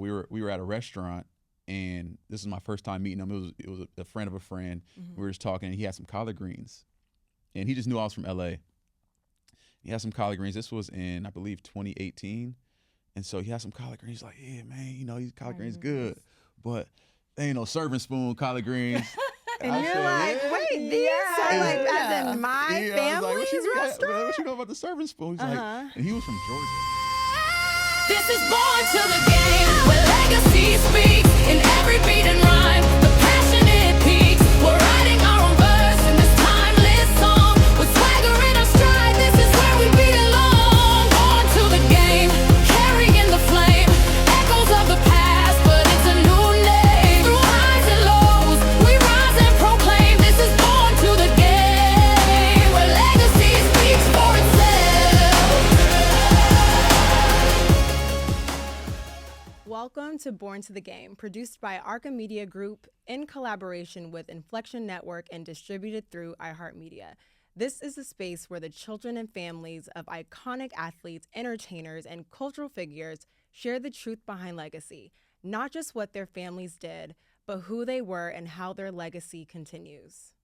we were at a restaurant, and this is my first time meeting him. It was a friend of a friend. We were just talking, and he had some collard greens, and he just knew I was from LA. He had some collard greens. This was in, I believe, 2018, and so he had some collard greens. He's like, yeah, man, these collard greens good, but they ain't no serving spoon collard greens. And you're like, wait, these are like as in my family's restaurant? What you know about the serving spoon? He's like, and he was from Georgia. This is born to the game, where legacy speaks in every beat and rhyme. The passionate peaks, we're writing our own verse in this timeless song. With swagger in our stride, this is where we belong. Born to the game, carrying the flame, echoes of the past, but it's a new name. Through highs and lows, we rise and proclaim. This is born to the game, where legacy speaks for itself. Welcome to Born to the Game, produced by Arca Media Group in collaboration with Inflection Network and distributed through iHeartMedia. This is a space where the children and families of iconic athletes, entertainers, and cultural figures share the truth behind legacy, not just what their families did, but who they were and how their legacy continues.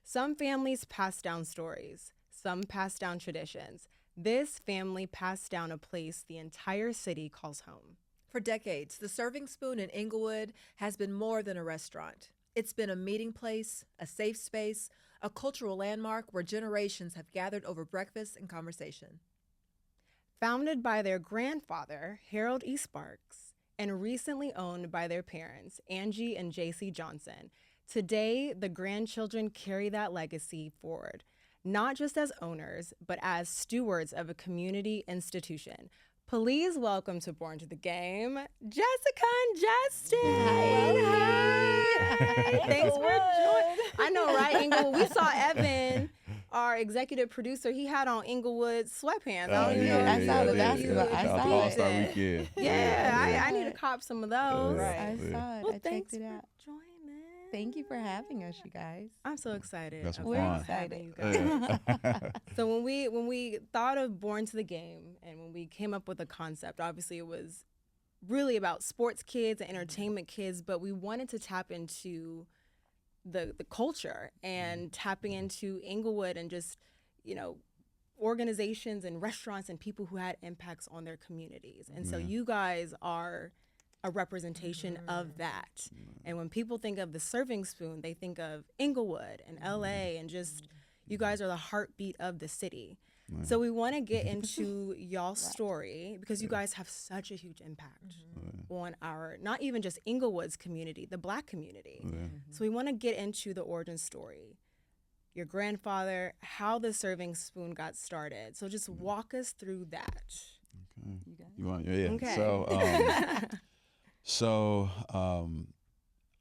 Some families pass down stories, some pass down traditions. This family passed down a place the entire city calls home. For decades, the Serving Spoon in Inglewood has been more than a restaurant. It's been a meeting place, a safe space, a cultural landmark where generations have gathered over breakfast and conversation. Founded by their grandfather, Harold E. Sparks, and recently owned by their parents, Angie and JC Johnson, today the grandchildren carry that legacy forward, not just as owners, but as stewards of a community institution. Please welcome to Born to the Game, Jessica and Justin. Hi. Thanks for joining. I know, right, Inglewood? We saw Evan, our executive producer. He had on Inglewood sweatpants. I don't even know. I saw the basketball. I saw it. All-Star Weekend. Yeah, I need to cop some of those. I saw it. Well, I thanks checked it for out. joining. Thank you for having us, you guys. I'm so excited. That's about fun. having you guys. So when we thought of Born to the Game and when we came up with the concept, obviously it was really about sports kids and entertainment kids, but we wanted to tap into the culture and tapping into Inglewood and just, organizations and restaurants and people who had impacts on their communities. And so you guys are a representation of that. And when people think of the Serving Spoon, they think of Inglewood and LA and just, you guys are the heartbeat of the city. So we want to get into y'all's story because you guys have such a huge impact on our, not even just Inglewood's community, the Black community. So we want to get into the origin story, your grandfather, how the Serving Spoon got started. So just walk us through that. You want? Yeah. Okay. So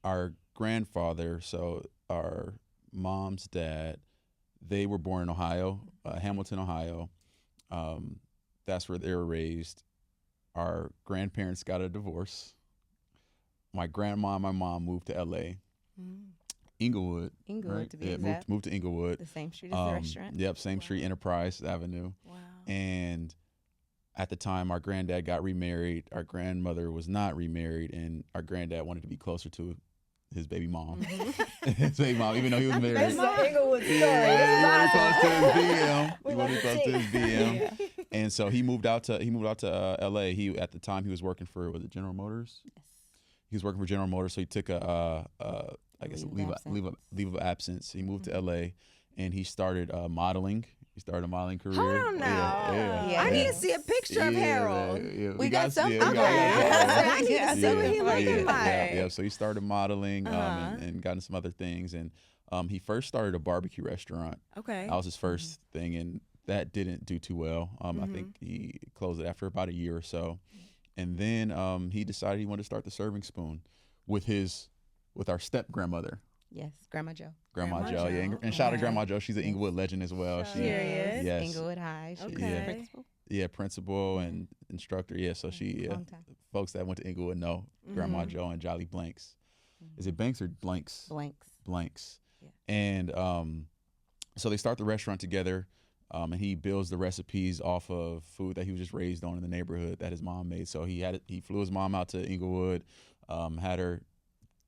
our grandfather, our mom's dad, they were born in Ohio, Hamilton, Ohio. That's where they were raised. Our grandparents got a divorce. My grandma and my mom moved to LA. Inglewood, right? To be exact. Moved to Inglewood. The same street as the restaurant. Yep, same street, Enterprise Avenue. Wow. And at the time, our granddad got remarried. Our grandmother was not remarried, and our granddad wanted to be closer to his baby mom. His baby mom, even though he was married. That's the Inglewood story. He wanted close to his BM. He wanted close to his BM. And so he moved out to LA. At the time he was working for General Motors. Yes. He was working for General Motors, so he took a leave of absence. He moved to LA, and he started modeling. He started a modeling career. Hold on now. Yeah. I need to see a picture of Harold. We got something. I need to see what he looking like. Yeah, so he started modeling and got into some other things. And he first started a barbecue restaurant. Okay. That was his first thing, and that didn't do too well. I think he closed it after about a year or so. And then he decided he wanted to start the Serving Spoon with our step-grandmother. Yes, Grandma Jo. Grandma Jo, yeah. And shout out to Grandma Jo. She's an Inglewood legend as well. Serious? Yes. Inglewood High. She's Okay. principal. Yeah, principal and instructor. Yeah, so she, Long time. folks that went to Inglewood know Grandma Jo and Jolly Blanks. Is it Banks or Blanks? Blanks. Blanks. Yeah. And so they start the restaurant together. and he builds the recipes off of food that he was just raised on in the neighborhood that his mom made. So he flew his mom out to Inglewood, had her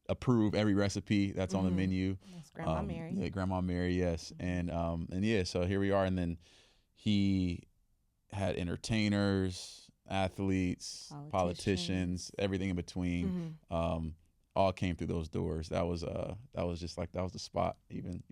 approve every recipe that's on the menu. That's Grandma Mary. Yeah, Grandma Mary, yes. And yeah, so here we are. And then he had entertainers, athletes, politicians, everything in between. All came through those doors. That was just like, that was the spot, even,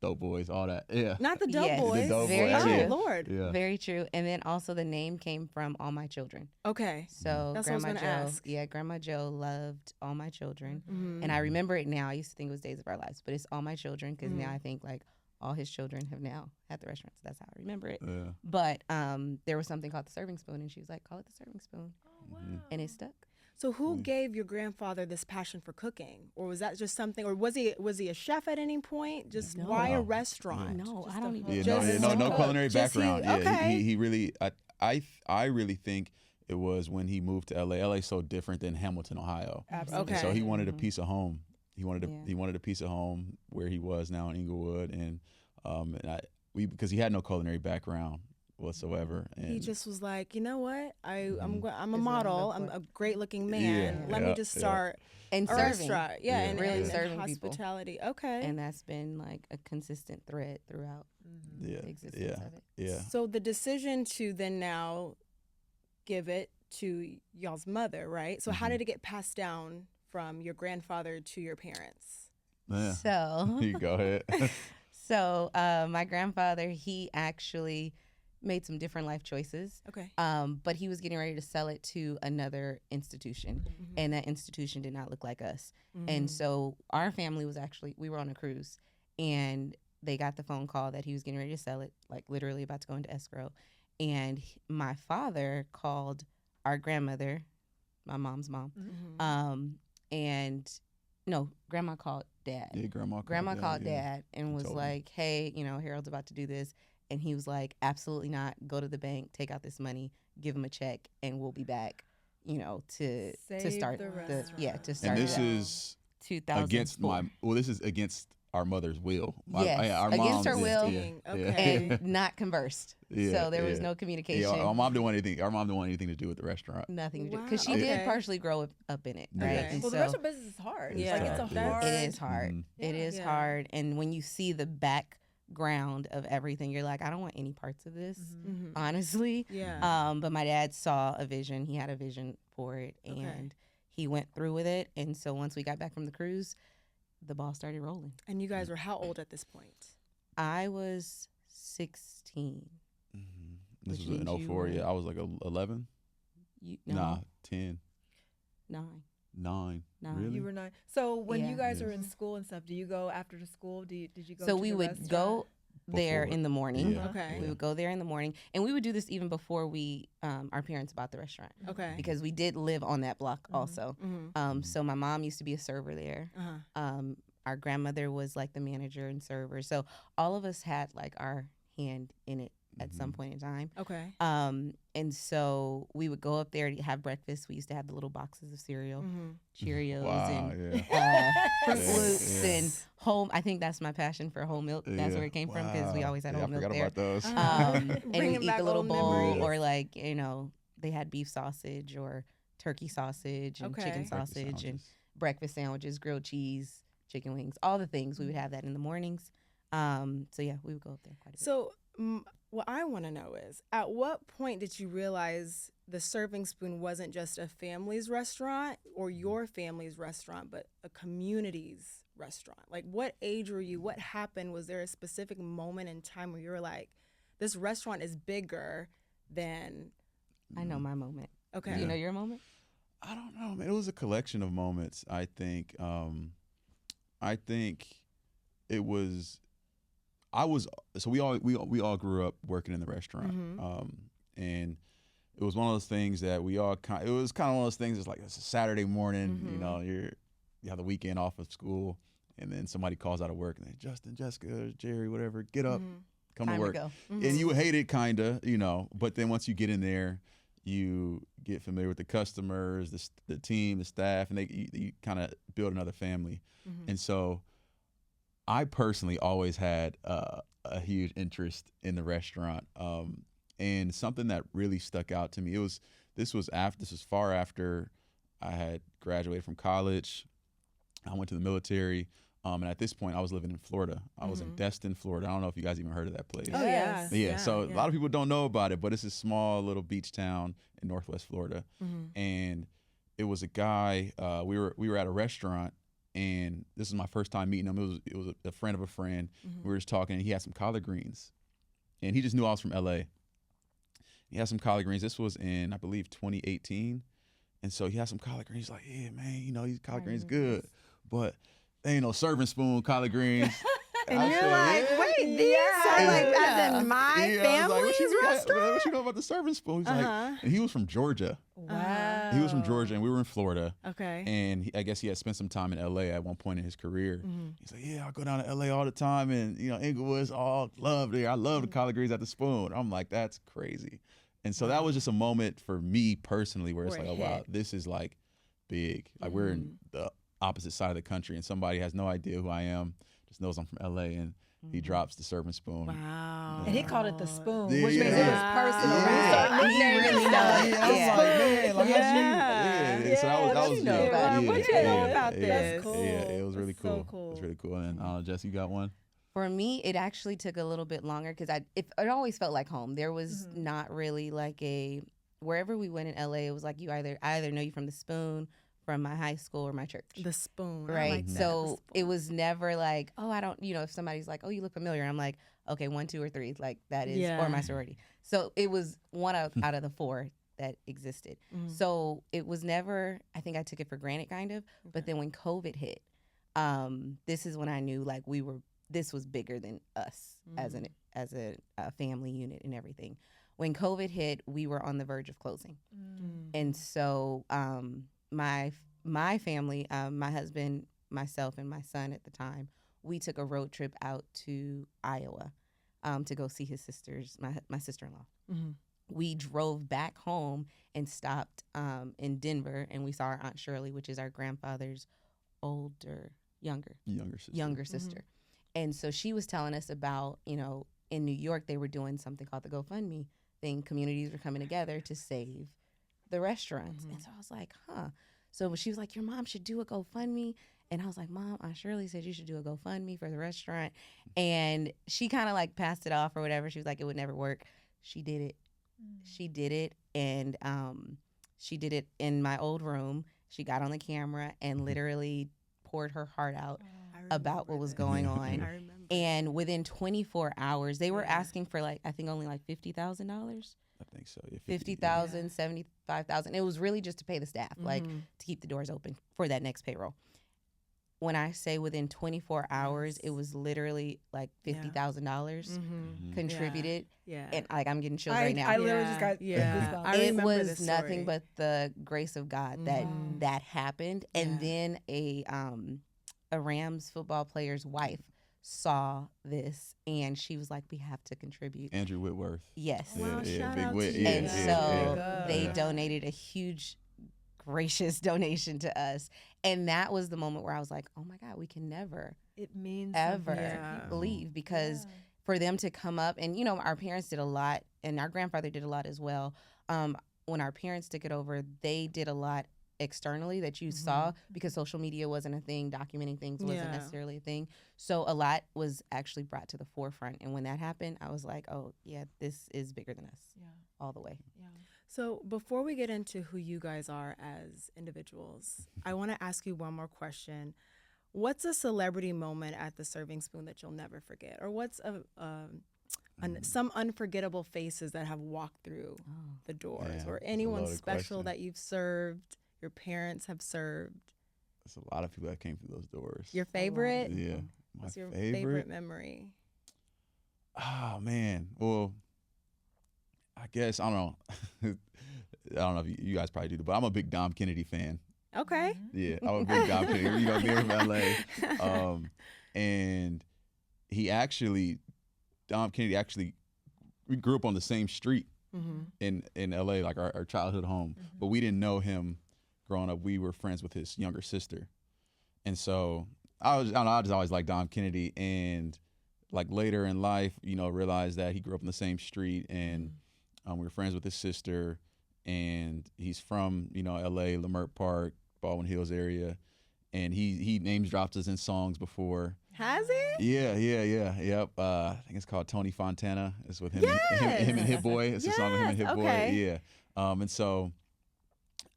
Dope Boys, all that. Yeah. Not the Dope Yes. Boys. The Dope Very Boys. true. Yeah. Oh, Lord. Yeah. Very true. And then also the name came from All My Children. Okay. So That's what I was Grandma gonna Joe, ask. yeah, Grandma Joe loved All My Children. Mhm. And I remember it now. I used to think it was Days of Our Lives, but it's All My Children because now I think like all his children have now had the restaurants. That's how I remember it. Yeah. But there was something called the serving spoon, and she was like, call it the serving spoon. And it stuck. So who gave your grandfather this passion for cooking, or was that just something, or was he a chef at any point? Just why a restaurant? No, Just I don't the even Yeah, whole- Just no cook. culinary Just he- background. Yeah, okay. he really. I really think it was when he moved to LA. LA's so different than Hamilton, Ohio. Absolutely. And so he Okay. wanted a piece of home. He wanted Yeah. he wanted a piece of home where he was now in Inglewood, and because he had no culinary background whatsoever. And He just was like, you know what? I'm a Is what I'm model. looking I'm for. a great looking man. Yeah, Let me yeah, just yeah. start And a serving. restaurant. Yeah, Yeah. and, Really and serving people. hospitality. Okay. And that's been like a consistent thread throughout yeah, the existence yeah, of it. yeah. So the decision to then now give it to y'all's mother, right? So how did it get passed down from your grandfather to your parents? Yeah. So You go ahead. So my grandfather, he actually made some different life choices. Okay. But he was getting ready to sell it to another institution, and that institution did not look like us. And so our family was actually, we were on a cruise, and they got the phone call that he was getting ready to sell it, like literally about to go into escrow. And my father called our grandmother, my mom's mom, and no, grandma called dad. Yeah, grandma Called yeah. dad and was told me. like, hey, Harold's about to do this. And he was like, absolutely not. Go to the bank, take out this money, give him a check, and we'll be back, to Save start the to start And this it out. is 2004. against this is against our mother's will. Yes, Our against mom's her will. Yeah, Okay. and not conversed. Yeah, So there was yeah. no communication. Yeah, our mom didn't want anything. Our mom didn't want anything to do with the restaurant. Nothing to do. Wow, Because she okay. did partially grow up in it, right? Yeah. And Well, the so restaurant business is hard. Yeah. Like, it's a Hard, yeah. hard. it is hard. Mhm. It is Yeah. hard. And when you see the background of everything, you're like, I don't want any parts of this, honestly. Yeah. But my dad saw a vision. He had a vision for it, Okay. and he went through with it. And so once we got back from the cruise, the ball started rolling. And you guys were how old at this point? I was 16. This Which was in means you 04. were- Yeah, I was like 11. No, Nah, 10, 9. 9. Nine. Really? You were 9. So when Yeah. you guys are Yes. in school and stuff, do you go after the school? Did you go? So to we the would restaurant? go there Before. in the morning. Yeah. Okay. We would go there in the morning, and we would do this even before we our parents bought the restaurant, Okay. because we did live on that block also. So my mom used to be a server there. Our grandmother was like the manager and server. So all of us had like our hand in it at some point in time. Okay. And so we would go up there to have breakfast. We used to have the little boxes of cereal, Cheerios, Wow, and yeah. Fruit Yeah, Loops yeah. and whole. I think that's my passion for whole milk. That's where it came from, because we Wow. always had Yeah, whole milk I forgot there. about those. And we Bringing eat back the little old bowl, memories. or like they had beef sausage or turkey sausage and Okay. chicken Turkey sausage and breakfast sandwiches, grilled cheese, chicken wings, all the things. We would have that in the mornings. So yeah, we would go up there quite a bit. So what I want to know is, at what point did you realize the Serving Spoon wasn't just a family's restaurant or your family's restaurant, but a community's restaurant? Like, what age were you? What happened? Was there a specific moment in time where you were like, this restaurant is bigger than... I know my moment. Okay. Do you know your moment? I don't know, man. It was a collection of moments. I think it was. So we all grew up working in the restaurant, and it was one of those things that we all it was kind of one of those things. It's like it's a Saturday morning, you have the weekend off of school, and then somebody calls out of work and they, Justin, Jessica, Jerry, whatever, get up, come Time to to work, go. and you hate it kinda, but then once you get in there, you get familiar with the customers, the team, the staff, and you kind of build another family. And so I personally always had a huge interest in the restaurant, and something that really stuck out to me. This was far after I had graduated from college. I went to the military, and at this point, I was living in Florida. I was in Destin, Florida. I don't know if you guys even heard of that place. Oh yeah. Yeah, so a lot of people don't know about it, but it's a small little beach town in Northwest Florida, and it was a guy. We were at a restaurant, and this is my first time meeting him. It was a friend of a friend. We were just talking, and he had some collard greens, and he just knew I was from LA. He had some collard greens. This was in, I believe, 2018, and so he had some collard greens. He's like, yeah, man, these collard greens good, but they ain't no serving spoon collard greens. And I you're said, like, "Yeah." wait, these are like as in my I was like, family's restaurant? what you know about the serving spoon? He's like, and he was from Georgia. Wow. He was from Georgia, and we were in Florida. Okay. And I guess he had spent some time in LA at one point in his career. He's like, yeah, I go down to LA all the time, and Inglewood's all love there. I love the collard greens at the spoon. I'm like, that's crazy. And so that was just a moment for me personally where it's Where like, it oh wow, hit. this is like big. Like we're in the opposite side of the country, and somebody has no idea who I am, just knows I'm from LA, and he drops the serving spoon. Wow. And he called it the spoon, Yeah, which means it was yeah. personal. Yeah. When you start He nicknaming really stuff, does. Yeah, I was Yeah. like, man, like, Yeah. yeah. So that was you know yeah, about it? yeah, What you know yeah, about yeah, this? Yeah, it was really That's so cool. cool. It was really cool. And Jess, you got one? For me, it actually took a little bit longer because it always felt like home. There was not really like wherever we went in LA, it was like I either know you from the spoon, from my high school, or my church. The spoon. I Right. like that, the So spoon. it was never like, oh, I don't, if somebody's like, oh, you look familiar, I'm like, okay, 1, 2, or 3, like that is, Yeah. or my sorority. So it was one out of the 4 that existed. So it was never, I think I took it for granted kind of, but then when COVID hit, this is when I knew like this was bigger than us as a family unit and everything. When COVID hit, we were on the verge of closing. And so my family, my husband, myself, and my son at the time, we took a road trip out to Iowa to go see his sisters, my sister-in-law. We drove back home and stopped in Denver, and we saw our Aunt Shirley, which is our grandfather's younger sister. And so she was telling us about, in New York, they were doing something called the GoFundMe thing. Communities were coming together to save the restaurants. And so I was like, huh. So she was like, your mom should do a GoFundMe. And I was like, Mom, Aunt Shirley said you should do a GoFundMe for the restaurant. And she kind of like passed it off or whatever. She was like, it would never work. She did it. She did it. And she did it in my old room. She got on the camera and literally poured her heart out about what was going on. I remember. And within 24 hours, they were asking for I think only like $50,000. I think so. Yeah, 50,000, 75,000. It was really just to pay the staff, to keep the doors open for that next payroll. When I say within 24 hours, it was literally like $50,000 contributed. Yeah. And I'm getting chills right now. I literally just got Yeah. I It remember was this nothing story. but the grace of God that happened. And then a Rams football player's wife saw this and she was like, we have to contribute. Andrew Whitworth. Yes. Wow, shout Big out Whit. to Yeah, And you. so they donated a huge, gracious donation to us. And that was the moment where I was like, oh my God, we can never, It means ever something to Yeah. people. leave. Because for them to come up, and our parents did a lot, and our grandfather did a lot as well. When our parents took it over, they did a lot externally that you saw because social media wasn't a thing, documenting things wasn't Yeah. necessarily a thing. So a lot was actually brought to the forefront. And when that happened, I was like, oh yeah, this is bigger than us all the way. So before we get into who you guys are as individuals, I want to ask you one more question. What's a celebrity moment at the Serving Spoon that you'll never forget? Or what's some unforgettable faces that have walked through the doors? Yeah, Or that's a anyone loaded special question. that you've served, your parents have served? There's a lot of people that came through those doors. Your favorite? Yeah. My What's your favorite memory? Oh man. Well, I guess I don't know. I don't know if you guys probably do, but I'm a big Dom Kennedy fan. Okay. Yeah, I'm a big Dom Kennedy. They're from LA, and Dom Kennedy actually, we grew up on the same street in LA, like our childhood home, but we didn't know him growing up. We were friends with his younger sister, and so I don't know, I just always liked Dom Kennedy, and like later in life, realized that he grew up on the same street, and we were friends with his sister, and he's from L.A., Leimert Park, Baldwin Hills area, and he names dropped us in songs before. Has he? Yep. I think it's called Tony Fontana. It's with him, him and Hit Boy. It's a song with him and Hit Boy. Yeah. And so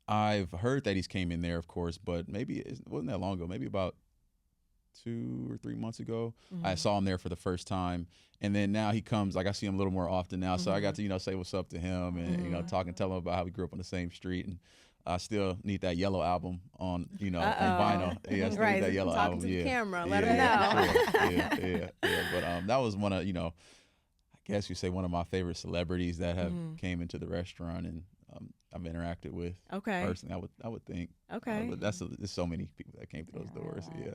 I've heard that he's came in there, of course, but maybe it wasn't that long ago. Maybe about 2 or 3 months ago, I saw him there for the first time, and then now he comes. Like I see him a little more often now, so I got to say what's up to him, and talk and tell him about how we grew up on the same street, and I still need that Yellow album on on vinyl. Yeah, I still need that Yellow talking album. to the Yeah, camera, let him know. Sure. Yeah. But that was one of I guess you say one of my favorite celebrities that have came into the restaurant, and I've interacted with. Okay. Personally, I would think. Okay. But there's so many people that came through those doors. Yeah.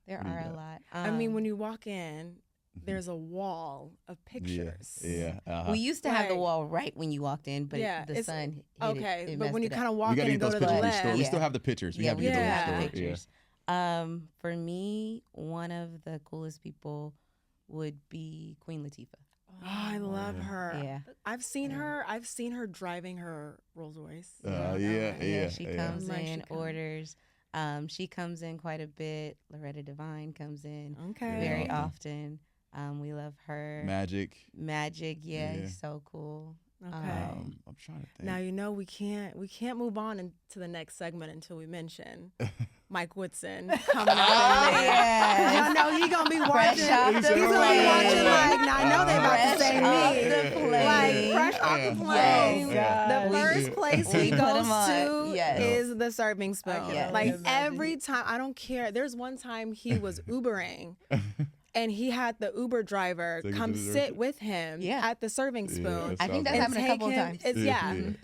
There are a lot. I mean, when you walk in, there's a wall of pictures. Yeah. We used to have the Right. wall right when you walked in, but the sun hit Okay, it but when messed you it kind up. of We walk gotta in get and those go to the pictures left. restored. We still have the pictures. We have to get we those have restored. pictures. For me, one of the coolest people would be Queen Latifah. Oh, I love her. Yeah. I've seen her. I've seen her driving her Rolls Royce. Yeah. She comes Like she in, comes. orders. She comes in quite a bit. Loretta Devine comes in Okay. very often. We love her. Magic. Yeah, he's so cool. Okay. I'm trying to think. Now we can't move on into the next segment until we mention Mike Woodson coming up. yes. Y'all know he gonna be Fresh watching. off He's the gonna be plane. watching like. Now I know they about to Fresh say off me. the plane. Like fresh off the plane. Yes. The first place We he put goes him on. to Yes. is the serving spoon. can Like imagine. every time, I don't care. There's one time he was Ubering. And he had the Uber driver Take it come to the sit restaurant. with him Yeah. at the serving spoon. I think that's and happened a couple of take him- times. It's,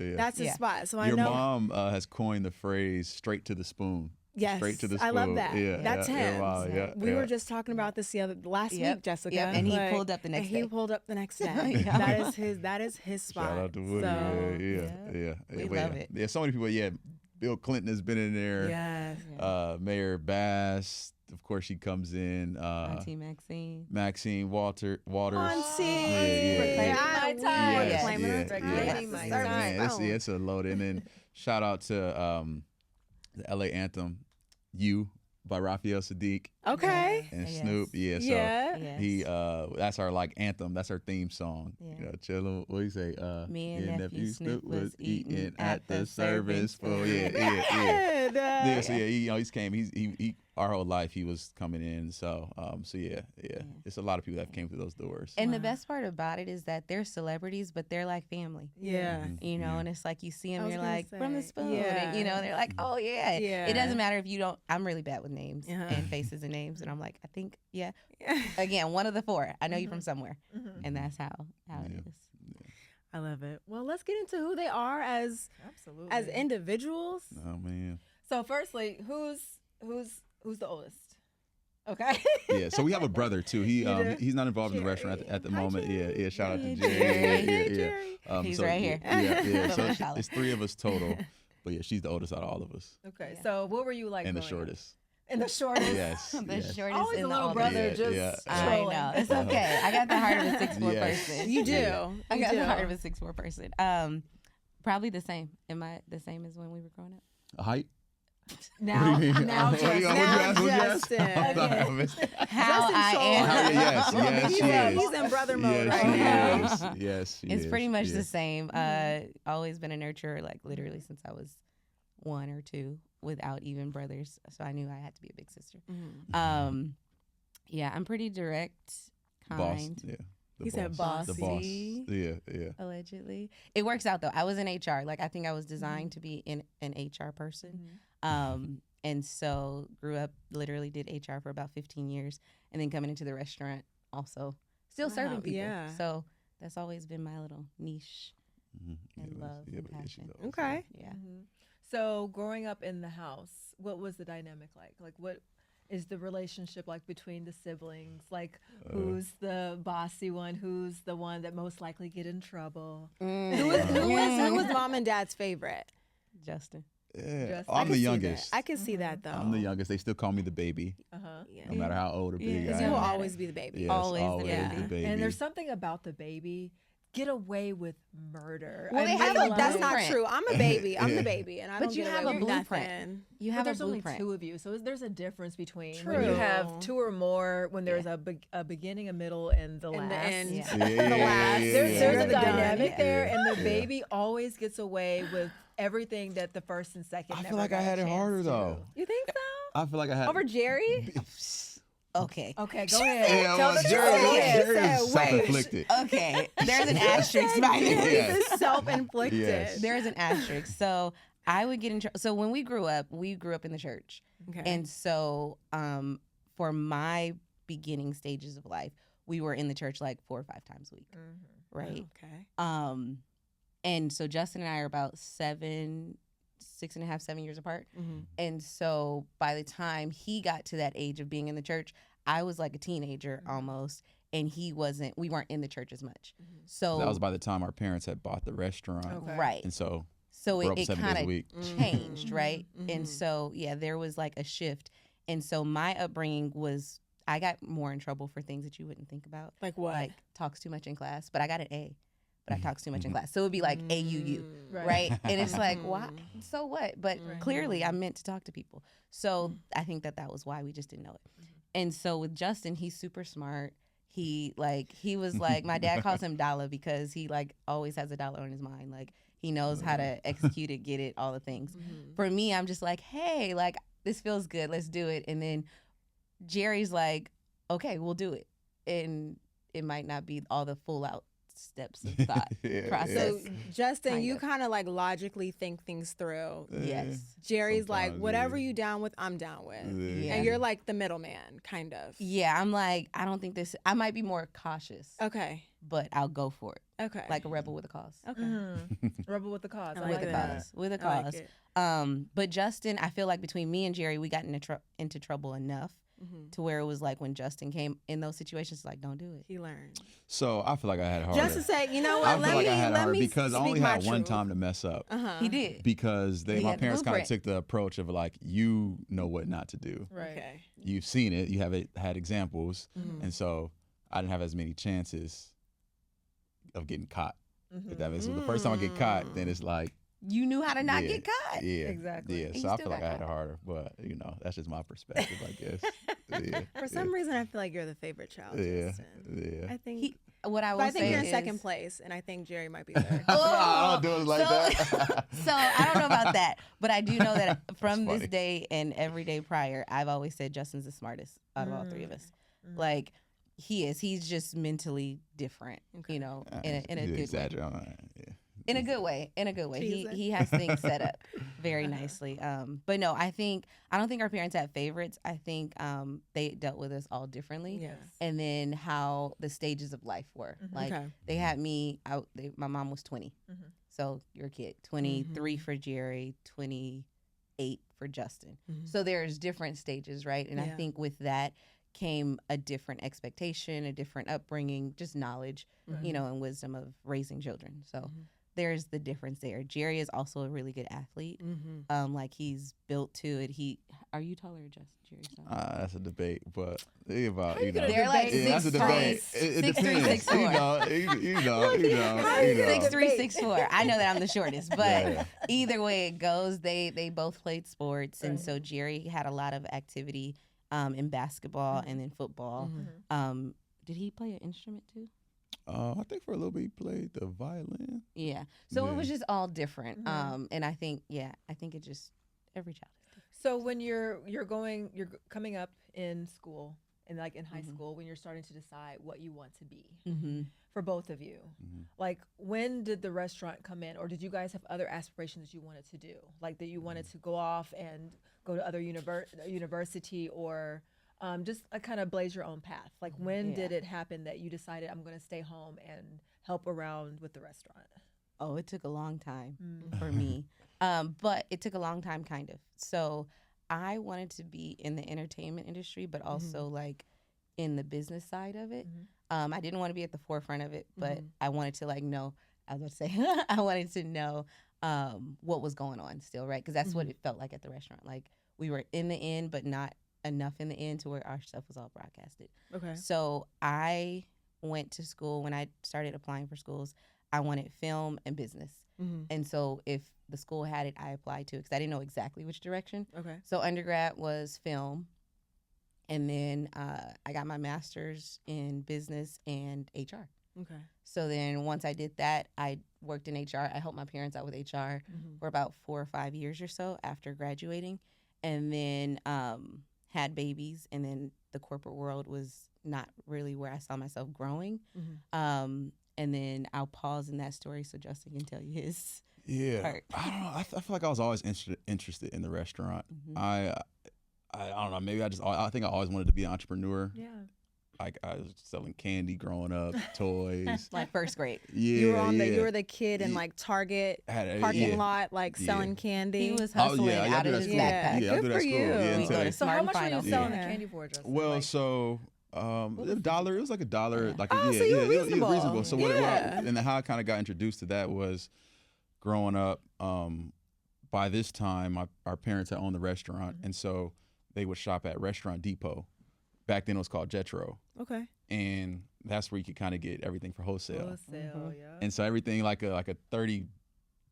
Yeah. that's his Yeah. spot. So I Your know. mom has coined the phrase "straight to the spoon." Yes, Straight to the I love spoon. that. Yeah, That's yeah, him. wow, yeah, We yeah. were just talking about this last Yep, week, Jessica. yep, and he like, pulled up the next and he day. pulled up the next day. Yeah. That is his spot. Shout out to Woody. So, Yeah. We But love it. Yeah, so many people. Yeah, Bill Clinton has been in there. yes. Mayor Bass, of course, she comes in. Auntie Maxine. Maxine Waters. Auntie. Yeah. Reclaiming my time. Yes, Reclaiming her Reclaiming my serving time. Man, spoon. it's a load. And then shout out to the LA anthem, "You" by Raphael Sadiq Okay. and Yes. Snoop. Yeah, so Yeah. Yes. he that's our anthem. That's our theme song. Yeah. Chillin'. What do you say? Me and your nephew Snoop was eating eating at the service spoon. spoon. Yeah. Good. Yeah, so yeah, he's came. He our whole life he was coming in. So yeah. It's a lot of people that came through those doors. And the best part about it is that they're celebrities, but they're like family. Yeah. You know, and it's like you see I them, was you're gonna like, from the say, spoon. yeah. And, they're like, oh, yeah. Yeah. It doesn't matter if you don't. I'm really bad with names Uh-huh. and faces and names. And I'm like, I think, yeah. Again, one of the four. I know you from somewhere. And that's how it is. I love it. Well, let's get into who they are as Absolutely. individuals. Oh man. So, firstly, who's the oldest? Okay. Yeah, so we have a brother too. He do? he's not involved in the restaurant Jerry. at the Hi, moment. Jerry. Yeah. Shout out to Hey, Jerry. Jerry. Yeah. He's so, right here. Yeah. So Little fella. it's 3 of us total, but yeah, she's the oldest out of all of us Okay. Yeah. So, what were you like? and the growing up? shortest. And the shortest. Yes. The yes. shortest Always and a the little oldest. brother Yeah, just yeah. I trolling. know. It's okay. I got the heart of a 6'4" Yes. person. You do. Yeah. I You got do. the heart of a 6'4" person. Probably the same. Am I the same as when we were growing up? Height? Now, What do you mean? now, What do you- Justin. what'd you ask? What'd you ask? Justin. I'm sorry, I missed it. How Justin I Schultz. am. Yes, he's, she is. he's in brother mode Yes, right she now. is. Yes, she It's is. pretty much Yeah. the same. Always been a nurturer, like literally since I was 1 or 2, without even brothers. So I knew I had to be a big sister. Yeah, I'm pretty direct, Boss. kind. Yeah. The He said boss. The boss. bossy. Yeah. Allegedly, it works out though. I was in HR. Like I think I was designed to be an HR person. And so grew up, literally did HR for about 15 years, and then coming into the restaurant also, still Wow, serving people. yeah. So that's always been my little niche and love and but yeah, she's passion. the oldest. Okay. Yeah. So, growing up in the house, what was the dynamic like? Like, what is the relationship like between the siblings? Like, who's the bossy one? Who's the one that most likely get in trouble? Who was mom and dad's favorite? Justin. Yeah. Just- I'm the see that. youngest. I can see that though. I'm the youngest. They still call me the baby, Yeah. no matter how old or big Yeah, I Because am. you will always be the baby. Yes, Always the always baby. the baby. And there's something about the baby. Get away with murder. Well, they I have feel a like that's not blueprint. true. I'm a baby. I'm Yeah. the baby, and I But don't you get have away a with blueprint. nothing. You But have there's a only blueprint. 2 of you, so there's a difference between when you True. have 2 or more. When there's a beginning, a middle, and the In last. the end, Yeah. Yeah, the last. There's yeah, a the done. dynamic Yeah. there, and the Yeah. baby always gets away with everything that the first and second. I never feel like I got a had it chance harder to. though. You think so? I feel like I had Over Jerry? Okay. Okay, go ahead. Yeah, Tell well, the Jerry, truth. Go ahead. Jerry is Wait. self-inflicted. Okay. There's an asterisk by there. Yes. This is self-inflicted. Yes. There's an asterisk. So I would get in trouble. So when we grew up in the church. Okay. And so for my beginning stages of life, we were in the church like 4 or 5 times a week. Right. Okay. And so Justin and I are about 6.5, 7 years apart. Mm-hmm. And so by the time he got to that age of being in the church, I was like a teenager almost. And we weren't in the church as much. So That was by the time our parents had bought the restaurant. Okay. right. And so So we're up it 7 days kind a of week. changed, right? Mhm. And so, yeah, there was like a shift. And so my upbringing was, I got more in trouble for things that you wouldn't think about. Like what? Like talks too much in class, but I got an A, but I talks too much in class. So it would be like AUU, right? And it's like, why? So what? But clearly I'm meant to talk to people. So I think that was why we just didn't know it. And so with Justin, he's super smart. He was like, my dad calls him Dollar because he like always has a dollar on his mind. Like he knows how to execute it, get it, all the things. For me, I'm just like, hey, like this feels good. Let's do it. And then Jerry's like, okay, we'll do it. And it might not be all the full out steps of thought Yeah, process. So Justin, Kind you of. kind of like logically think things through. Yes. Jerry's like, Sometimes, whatever yeah. you down with, I'm down with. Yeah. And you're like the middleman, kind of. Yeah, I'm like, I don't think this, I might be more cautious, Okay. but I'll go for it. Okay. Like a rebel with a cause. Okay. Rebel with the cause. I I With like a that. cause. With a I like cause. it. But Justin, I feel like between me and Jerry, we got into trouble enough Mhm. to where it was like when Justin came in those situations, like, don't do it. He learned. So I feel like I had it harder. Justin said, you know I what? feel like I had it let harder me because I speak only my had one truth. time to mess up. Uh-huh. He did. Because He my had the parents kind of blueprint. took the approach of like, you know what not to do. Right. Okay. You've seen it. You have had examples. Mhm. And so I didn't have as many chances of getting caught. If that makes sense. The first time I get caught, then it's like, You knew how to not yeah, get caught. Yeah, Exactly. Yeah, And you so I still feel like got I had it caught. harder, but that's just my perspective, I guess. Yeah, For some reason, I feel like you're the favorite child, yeah, Justin. yeah. I think. What I will But I think say you're in is, second place, and I think Jerry might be third. I don't do it like so, that. So I don't know about that, but I do know that from funny. this day and every day prior, I've always said Justin's the smartest out of all three of us. Like he is. He's just mentally different, you know, in a You good way. exaggerate. Yeah. In a good way. In a good way. Tease it. He has things set up very nicely. But no, I don't think our parents had favorites. I think they dealt with us all differently. Yes. And then how the stages of life were. Like Okay. they had me out. My mom was 20, so you're a kid. 23 for Jerry, 28 for Justin. So there's different stages, right? And I Yeah. think with that came a different expectation, a different upbringing, just knowledge, you know, and wisdom of raising children. So there's the difference there. Jerry is also a really good athlete. Like he's built to it. Are you taller or just Jerry? That's a debate, but think about you you know. gonna They're like Yeah, that's a 6'3", debate. It 6'3", depends. 6'4". You know. 6'3", 6'4". I know that I'm the shortest, but Yeah. either way it goes, they both played sports, and so Jerry had a lot of activity in basketball and then football. Did he play an instrument too? I think for a little bit he played the violin. Yeah. So it Yeah. was just all different. And I think it just every child is different. So when you're coming up in school and like in high school, when you're starting to decide what you want to be for both of you, like when did the restaurant come in, or did you guys have other aspirations that you wanted to do, like that you wanted to go off and go to other university or just kind of blaze your own path? Like when did it happen that you decided I'm going to stay home and help around with the restaurant? Oh, it took a long time for me. But it took a long time, kind of. So I wanted to be in the entertainment industry, but also like in the business side of it. I didn't want to be at the forefront of it, but I wanted to I was about to say, I wanted to know what was going on still, right? Because that's what it felt like at the restaurant. Like we were in the end, but not enough in the end to where our stuff was all broadcasted. Okay. So I went to school. When I started applying for schools, I wanted film and business. And so if the school had it, I applied to it because I didn't know exactly which direction. Okay. So undergrad was film. And then I got my master's in business and HR. Okay. So then once I did that, I worked in HR. I helped my parents out with HR for about 4 or 5 years or so after graduating. And then had babies. And then the corporate world was not really where I saw myself growing. And then I'll pause in that story so Justin can tell you his part. I don't know. I feel like I was always interested in the restaurant. I don't know. Maybe I think I always wanted to be an entrepreneur. Yeah. Like I was selling candy growing up, toys. Like first grade. Yeah, You were the kid in like Target parking lot, like selling candy. He was hustling out of his backpack. Yeah, I do that at school. Yeah, We go to So Smart how and much were you Final. selling the candy for, Justin? Well, Like, so $1. It was like $1. Like Oh, so you were reasonable. reasonable. So Yeah. and how I kind of got introduced to that was growing up. By this time, our parents had owned the restaurant, and so they would shop at Restaurant Depot. Back then, it was called Jetro, Okay. and that's where you could kind of get everything for wholesale. wholesale, yeah. And so everything like a 30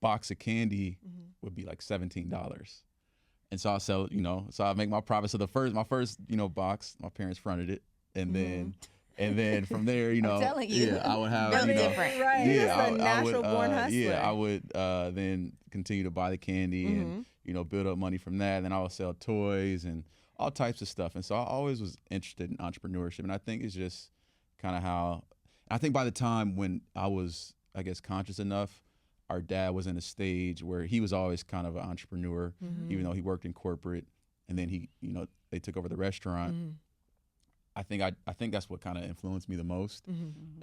box of candy would be like $17. And so I'll sell, so I make my profit. So my first, box, my parents fronted it. And then from there, I'm telling you. I would have, Really different. Right. yeah, Just a natural born hustler. Yeah, I would then continue to buy the candy and, build up money from that. And then I would sell toys and all types of stuff. And so I always was interested in entrepreneurship. And I think it's just kind of how, I think by the time when I was, I guess, conscious enough, our dad was in a stage where he was always kind of an entrepreneur, even though he worked in corporate. And then he, they took over the restaurant. I think that's what kind of influenced me the most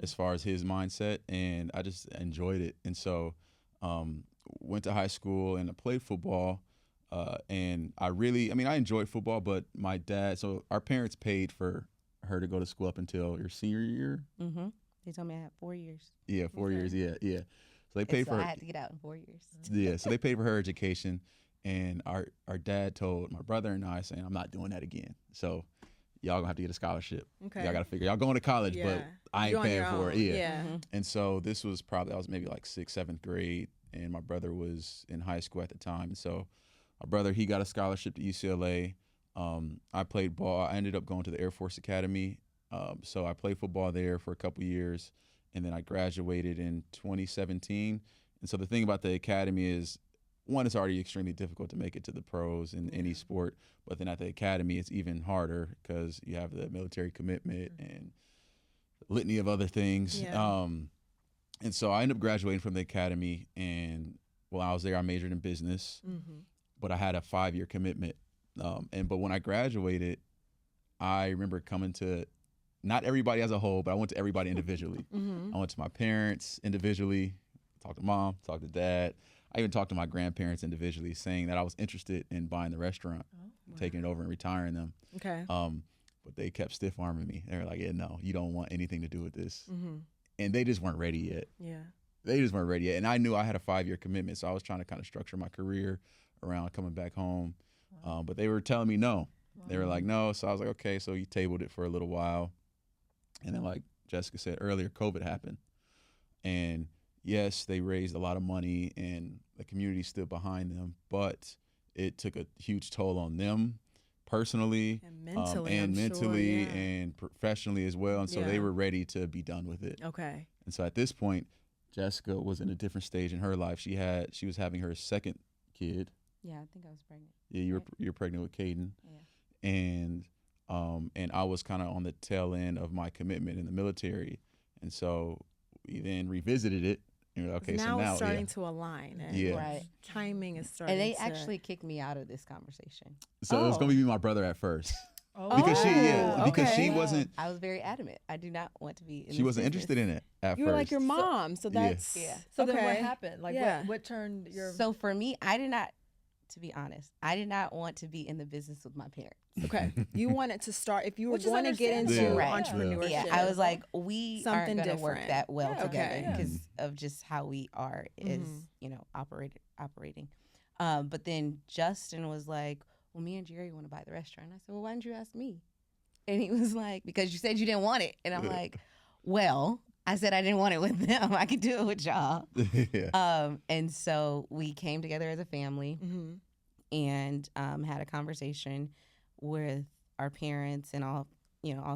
as far as his mindset. And I just enjoyed it. And so went to high school and I played football. And I enjoyed football, but my dad, so our parents paid for her to go to school up until your senior year. They told me I had 4 years. Yeah, 4 years. Yeah. So they paid So for I had to get out in 4 years. Yeah, so they paid for her education, and our dad told my brother and I, saying, I'm not doing that again. So y'all gonna have to get a scholarship. Okay. Y'all gotta figure, y'all going to college, but I ain't You're on paying your for it. own. Yeah. And so this was I was maybe like 6th, 7th grade, and my brother was in high school at the time. And so my brother, he got a scholarship to UCLA. I played ball. I ended up going to the Air Force Academy. So I played football there for a couple years, and then I graduated in 2017. And so the thing about the academy is, one, it's already extremely difficult to make it to the pros in any sport, but then at the academy it's even harder because you have the military commitment and litany of other things. Yeah. And so I ended up graduating from the academy, and while I was there, I majored in business, but I had a 5-year commitment. But when I graduated, I remember coming to not everybody as a whole, but I went to everybody individually. I went to my parents individually, talked to mom, talked to dad. I even talked to my grandparents individually, saying that I was interested in buying the restaurant, taking it over and retiring them. Okay. But they kept stiff arming me. They were like, yeah, no, you don't want anything to do with this. And they just weren't ready yet. Yeah. They just weren't ready yet. And I knew I had a 5-year commitment, so I was trying to kind of structure my career around coming back home. But they were telling me no. They were like, no. So I was like, okay. So you tabled it for a little while. And then, like Jessica said earlier, COVID happened. And yes, they raised a lot of money and the community stood behind them, but it took a huge toll on them personally And mentally, and professionally as well. And so they were ready to be done with it. Okay. And so at this point, Jessica was in a different stage in her life. She was having her second kid. Yeah, I think I was pregnant. Yeah, you're pregnant with Caden. Yeah. And I was kind of on the tail end of my commitment in the military. And so we then revisited it. And we're like, okay, now so now it's starting to align. And Right. timing is starting And they to... actually kicked me out of this conversation. So it was going to be my brother at first. Oh. Because she wasn't I was very adamant. I do not want to be in she wasn't interested in it at You first. were like your mom, so that's... Yeah. So then what Okay. happened? Like Yeah. what turned your... So for me, I did not to be honest, I did not want to be in the business with my parents. Okay. You wanted to start, if you were Which is going to get into understandable. Right. entrepreneurship. Yeah, I was like, we aren't Something going to work different. that well Yeah, together okay. because of just how we are as, operating. But then Justin was like, well, me and Jerry want to buy the restaurant. I said, well, why didn't you ask me? And he was like, because you said you didn't want it. And I'm like, well, I said I didn't want it with them. I could do it with y'all. Yeah. And so we came together as a family and had a conversation with our parents and all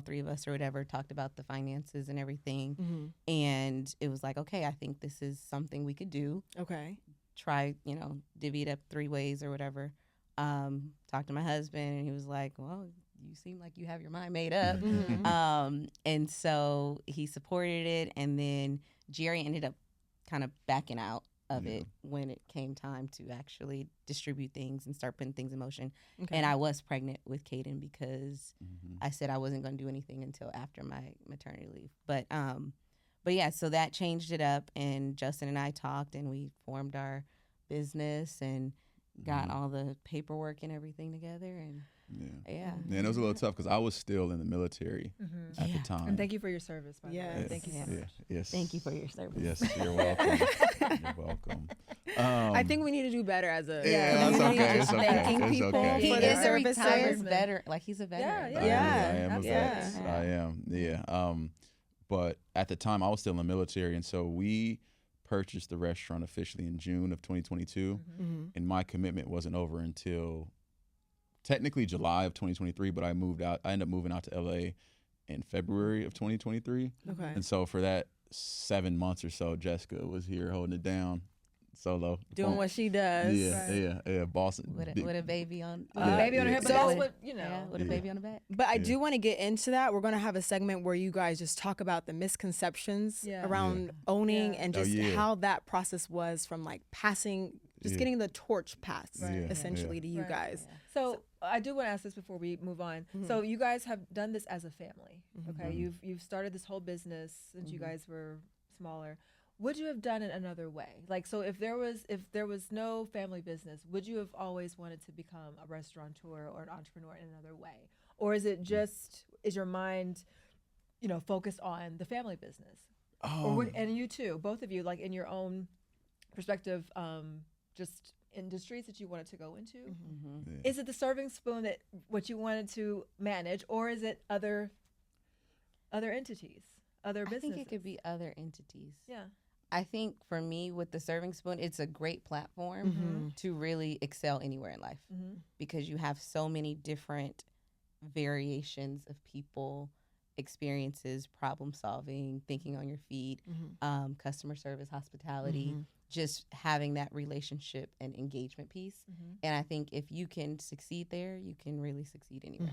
three of us or whatever, talked about the finances and everything. And it was like, okay, I think this is something we could do. Okay. Try, divvy it up 3 ways or whatever. Talked to my husband and he was like, well, you seem like you have your mind made up. And so he supported it. And then Jerry ended up kind of backing out of it when it came time to actually distribute things and start putting things in motion. Okay. And I was pregnant with Caden because I said I wasn't going to do anything until after my maternity leave. But yeah, so that changed it up. And Justin and I talked and we formed our business and got all the paperwork and everything together. And And it was a little tough because I was still in the military at the time. And thank you for your service, by the way. Yes. Thank you so much. Yes. thank you for your service. Yes, you're welcome. You're welcome. I think we need to do better as a Yeah, it's community, okay. just It's okay. thanking It's people okay. He for Yeah. their is a retired services. veteran. Like he's a veteran. Yeah. I am a absolutely. vet. I am. Yeah. But at the time, I was still in the military, and so we purchased the restaurant officially in June of 2022, and my commitment wasn't over until technically July of 2023. But I ended up moving out to LA in February of 2023, Okay. and so for that 7 months or so, Jessica was here holding it down, solo, Doing what she does. yeah, Boston. With a baby on Baby on her hip, but So- that's what, with a baby on the back. But I do want to get into that. We're going to have a segment where you guys just talk about the misconceptions Yeah. around owning and Oh, just yeah. how that process was from like passing, just getting the torch passed Right. essentially to you Right. guys. So I do want to ask this before we move on. So you guys have done this as a family, okay? You've started this whole business since you guys were smaller. Would you have done it another way? Like, so if there was no family business, would you have always wanted to become a restaurateur or an entrepreneur in another way, or is it just is your mind, focused on the family business? And you too, both of you, like in your own perspective, just industries that you wanted to go into. Is it the serving spoon that what you wanted to manage, or is it other entities, other I businesses? think it could be other entities. Yeah. I think for me with the serving spoon, it's a great platform to really excel anywhere in life because you have so many different variations of people, experiences, problem solving, thinking on your feet, customer service, hospitality, just having that relationship and engagement piece. And I think if you can succeed there, you can really succeed anywhere.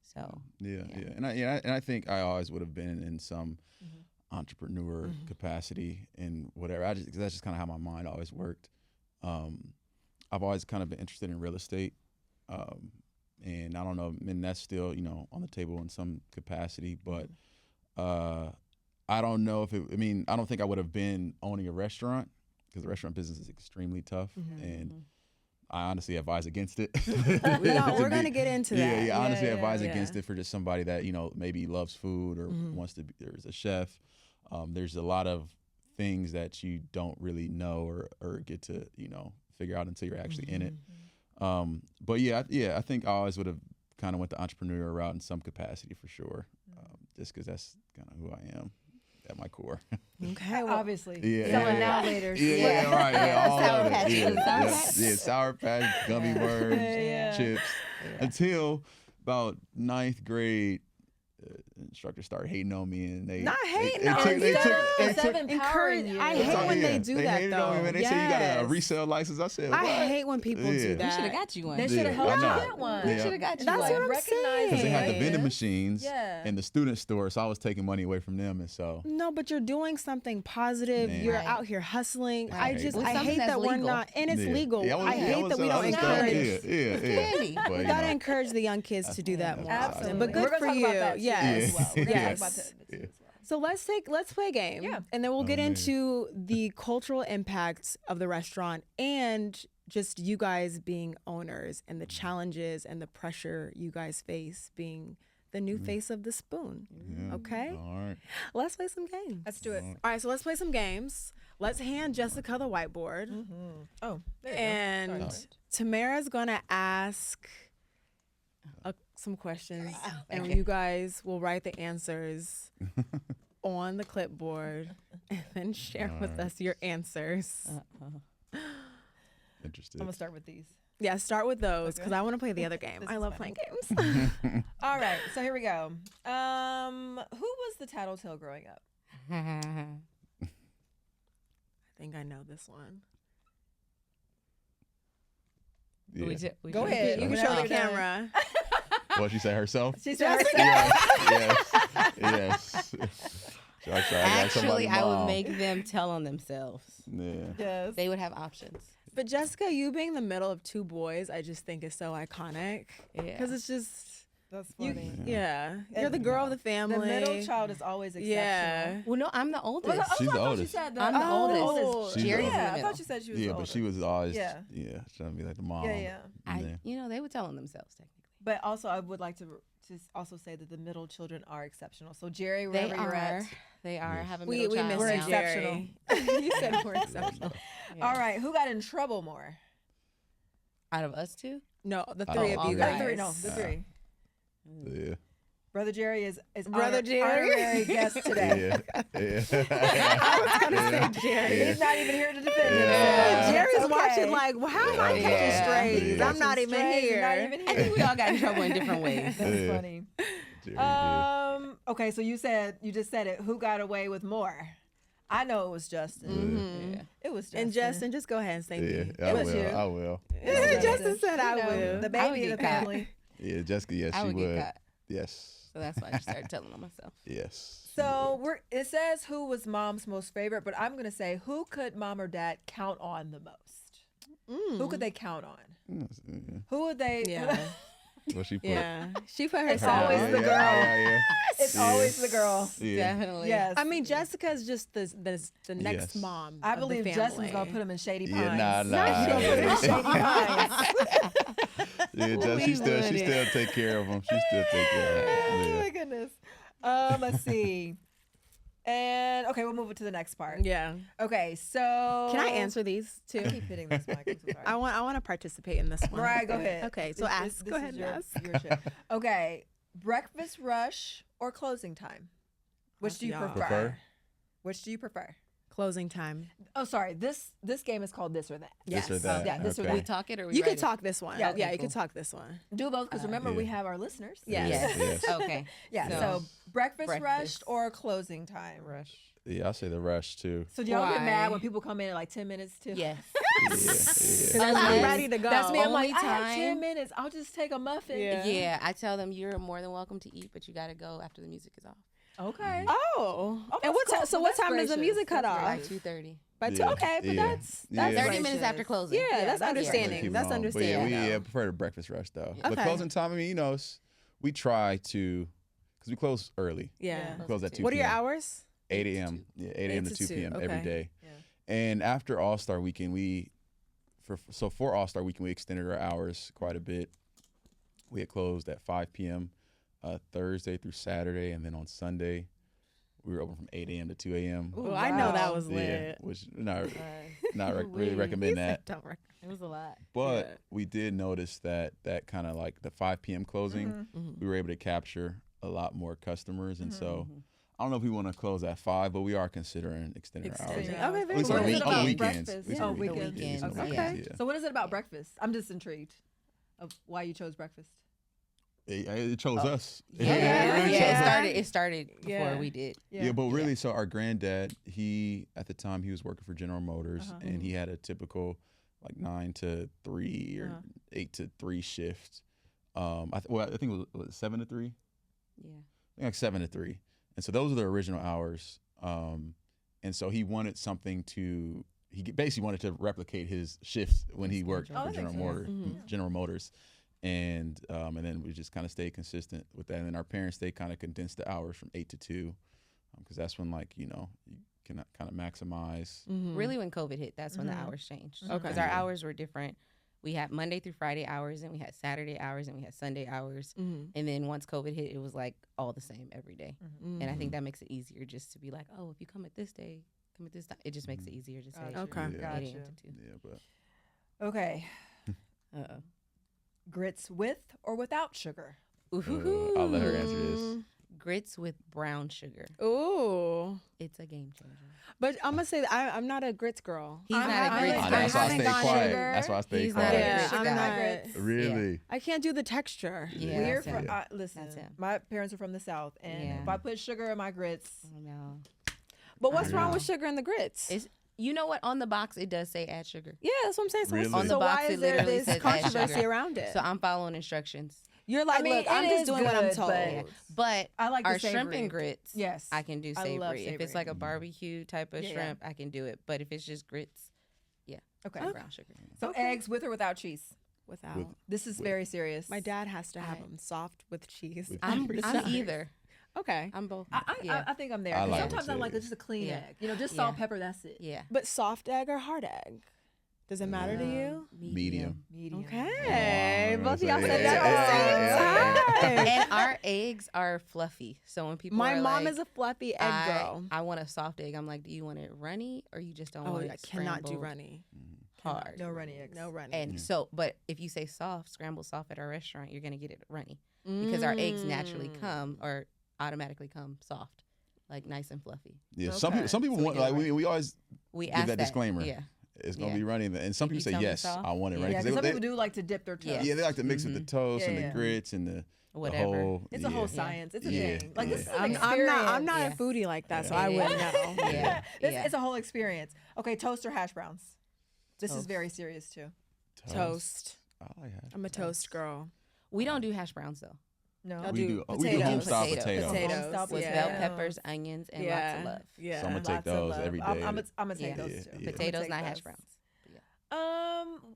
So Yeah. And I think I always would have been in some entrepreneur capacity and whatever. Cause that's just kind of how my mind always worked. I've always kind of been interested in real estate. And I don't know, and that's still, on the table in some capacity, but I don't know if I don't think I would have been owning a restaurant because the restaurant business is extremely tough and I honestly advise against it. We're going to get into that. Yeah, honestly advise yeah. against it for just somebody that, maybe loves food or wants to be, there's a chef. There's a lot of things that you don't really know or get to, figure out until you're actually in it. But I think I always would have kind of went the entrepreneurial route in some capacity for sure. Just because that's kind of who I am at my core. Okay. Well, Obviously. Yeah. Selling now later. Right. Yeah, all Sour of it. Patch Kids, Yeah, huh? yeah, Sour Patch, gummy worms, chips. Until about 9th grade, instructors started hating on me, and they Not hating they on took- you. they took- they Instead took- of empowering you. I hate when they do they that hated though. on me, man. They said you got a Yes. resale license. I said, I what? hate when people do Yeah. we that. should have got you one. They should have Yeah, helped I you know. get one. Yeah. Should have got you That's one. what I'm Recognize saying. Because they had the Yeah. vending machines Yeah. in the student store, so I was taking money away from them, and so No, but you're doing something positive. Man. You're Right. out here hustling. I hate that. With I something hate that's that we're legal. not, and it's Yeah. legal. Yeah, I hate that we don't encourage. candy. But, We gotta encourage the young kids to do that more Absolutely. often. But good We're gonna for talk you. about that too Yes. as well. We're gonna Yes. talk about that too as well. So let's play a game. Yeah. And then we'll get man. into the cultural impacts of the restaurant and just you guys being owners and the challenges and the pressure you guys face being the new face of the spoon. Yeah. Okay? All right. Let's play some games. Let's do it. All right, so let's play some games. Let's hand Jessica the whiteboard. Oh, there you And go. Sorry. Tamara's going to ask some questions, and you guys will write the answers on the clipboard and then share with us your answers. Interested. I'm gonna start with these. Yeah, start with those because I want to play the other game. I love playing games. All right, so here we go. Who was the tattletale growing up? I think I know this one. Yeah. Go ahead. You can show the camera. What she say herself? She said herself. Yes. So I got Actually, somebody's I would mom. make them tell on themselves. Yeah. Yes. They would have options. But Jessica, you being the middle of two boys, I just think is so iconic. Yeah. Because it's just, That's you, funny. yeah. You're the girl of the family. The middle child is always exceptional. Yeah. Well, no, I'm the oldest. She's the I thought oldest. you said I'm the oldest. She's the Jerry's in oldest. the Yeah, I middle. thought you said she was Yeah, the but oldest. she was always Yeah. trying to be like the mom. Yeah. They would tell on themselves technically. But also, I would like to also say that the middle children are exceptional. So Jerry, They wherever you're are. at. They are. Yes. Have a We middle child miss We're you, now. exceptional. Jerry. You said we're exceptional. Yeah. All right, who got in trouble more? Out of us two? No, the Oh, three of all you three. guys. The three, no, the three. Yeah. Brother Jerry is Brother Jerry? honorary guest today. I was gonna say Jerry. He's not even here to defend Yeah. himself. Jerry's It's okay. watching like, well, how am I Yeah. catching Yeah. strays? Yeah. I'm not even Strays, here. you're not even I think here. we all got in trouble in different ways. That's Yeah. funny. Jerry, Okay, so you just said it. Who got away with more? I know it was Justin. Yeah. It was Justin. And Justin, just go ahead and say me. I was will. you. I will. Justin said I You know, will. The I would baby in the get caught. family. Yeah, Jessica. Yes, I she would would. get caught. Yes. So that's why I started telling on myself. Yes. So it says who was mom's most favorite, but I'm gonna say who could mom or dad count on the most? Who could they count on? Yeah. Who would they? Yeah. What she put? Yeah. She put It's herself. always the girl. Yeah. It's always the girl. Yeah. Definitely. Yes. I mean, Jessica's just the next Yes. mom. I of the believe family. Justin's gonna put him in Shady Pines. Yeah, nah. She's gonna put him in Shady Pines. Yeah, she still take care of him. She still take care of Oh him. my goodness. Let's see. And okay, we'll move it to the next part. Yeah. Okay, so Can I answer these I too? keep hitting this mic. I'm so sorry. I want to participate in this one. Mariah, go ahead. Okay, so ask. Go is ahead and your, ask. your shit. Okay, breakfast rush or closing time? Which do you Y'all. prefer? Which do you prefer? Closing time. Oh, sorry. This game is called This or That. Yes. This or that. Yeah, this or okay. We that. talk it or we You write could it? talk this one. Yeah, Yeah, okay, you could cool. talk this one. Do both because remember we Yeah. have our listeners. Yes. Yes. Yes. Okay. Yeah. So, So, breakfast rush breakfast. or closing time? rush. Yeah, I say the rush too. So do y'all get Why? mad when people come in at like 10 minutes too? Yes. Yeah. I'm Unless- ready to go. That's me. I'm Only like, I have time- 10 minutes. I'll just take a muffin. Yeah. Yeah, I tell them you're more than welcome to eat, but you got to go after the music is off. Okay. Oh. that's And what cool. time? So Well, what that's time does the gracious. music cut That's off? Like 2:30. By Yeah. okay, but Yeah. that's Yeah. 30 minutes gracious. after closing. yeah, that's that's understanding. Keep it That's on. But understanding. yeah, we prefer the breakfast rush though. But Okay. closing time, I mean, you know, we try to, because we close early. Yeah. We close at 2 What are your p.m. hours? 8 a.m. Yeah, 8 a.m. to 2 p.m. every okay. day. Yeah. And after All-Star Weekend, for All-Star Weekend, we extended our hours quite a bit. We had closed at 5 p.m. Thursday through Saturday, and then on Sunday, we were open from 8 a.m. to 2 a.m. Oh, I know that wow. was lit. Yeah, which not really He recommend said that. don't rec- It was a lot. But Yeah. we did notice that kind of like the 5 p.m. closing, Mm-hmm. we were able to capture a lot more customers, and so I don't know if we want to close at 5, but we are considering extending our hours. Extending. Yeah. Okay, At very least What on is the it about weekends. breakfast? At least Oh, on the weekends. Yeah, at least on the Okay. weekends, yeah. So what is it about breakfast? I'm just intrigued of why you chose breakfast. It chose us. Yeah. It really Yeah. chose us. It started before Yeah. we did. Yeah, but really, so our granddad, at the time he was working for General Motors, and he had a typical like 9 to 3 or 8 to 3 shift. I think it was 7 to 3. Yeah. I think like 7 to 3, and so those are the original hours. And so he wanted something he basically wanted to replicate his shifts when he worked Oh, for that makes General sense. General Motors. And then we just kind of stayed consistent with that. And then our parents, they kind of condensed the hours from 8 to 2, because that's when, like, you know, can kind of maximize. Really, when COVID hit, that's when the hours changed. Okay. Because our hours were different. We had Monday through Friday hours, and we had Saturday hours, and we had Sunday hours. And then once COVID hit, it was like all the same every day. And I think that makes it easier just to be like, oh, if you come at this day, come at this time. It just makes it easier to say. Okay. Yeah. 8 a.m. to 2. Yeah, but Okay. Uh-oh. Grits with or without sugar? I'll let her answer this. Grits with brown sugar. Ooh. It's a game changer. But I'm gonna say that I'm not a grits girl. He's not a grits I know, guy. that's why I haven't stay gone quiet. sugar. That's why I stay He's not quiet. a Yeah, grits I'm guy. not. grits. Really? I can't do the texture. Yeah, We're that's from, him. listen, That's him. my parents are from the South, and Yeah. if I put sugar in my grits, Oh, no. But what's I wrong know. with sugar in the grits? It's, you know what? On the box, it does say add sugar. Yeah, that's what I'm saying. So, Really? On the so box, why it is there literally this says add controversy sugar. around it? So I'm following instructions. You're like, I mean, look, I'm it just is doing what I'm good, told. but- But I like the our shrimp savory. and grits, Yes. I can do I love savory. If it's savory. like a barbecue type of Yeah, yeah. shrimp, I can do it. But if it's just grits, Okay. brown sugar. So eggs with or without cheese? Without. With- This is With- very serious. My dad has to have I- them soft with cheese. With I'm cheese. either. Okay. I'm both. I think I'm there. I 'Cause like sometimes I like potatoes. just a clean Yeah. egg. You know, just salt, Yeah. pepper, that's it. Yeah. But soft egg or hard egg? Does it matter to you? Medium. Medium. Okay. Yeah. Both of y'all Yeah, said yeah, that at the same time. And our eggs are fluffy. So when people My are mom like, is a fluffy egg girl. I want a soft egg. I'm like, do you want it runny or you just don't Oh, want it I cannot do scrambled runny. hard? No runny eggs. No runny. And so, but if you say soft, scrambled soft at our restaurant, you're gonna get it runny because our eggs naturally come or automatically come soft, like nice and fluffy. Yeah, Okay. some people So we want get it like right. we always We give ask that disclaimer. Yeah, it's gonna Yeah. be running, and some If you people say tell me yes, soft, I want it yeah. runny Yeah, because because some people do like to dip their toes. Yeah. they like to mix with the toast and Yeah, the yeah. grits and the Whatever. whole. It's a whole science. It's a Yeah, thing. Like this is yeah. an I'm experience. not Yeah. a foodie like that, so Yeah. I Yeah. wouldn't know. Yeah. It's a whole experience. Okay, toast or hash browns? This is Toast. very serious too. Toast. I like hash I'm a toast girl. We don't do hash browns though. No. I'll We do do potatoes. home style Potatoes. potatoes. Potatoes. Home-style With Yeah. bell peppers, onions, and lots of love. Yeah. So I'm gonna take Lots of those love. every day. I'm gonna take Yeah. those Yeah, too. yeah. I'm gonna Potatoes, take not hash those. browns.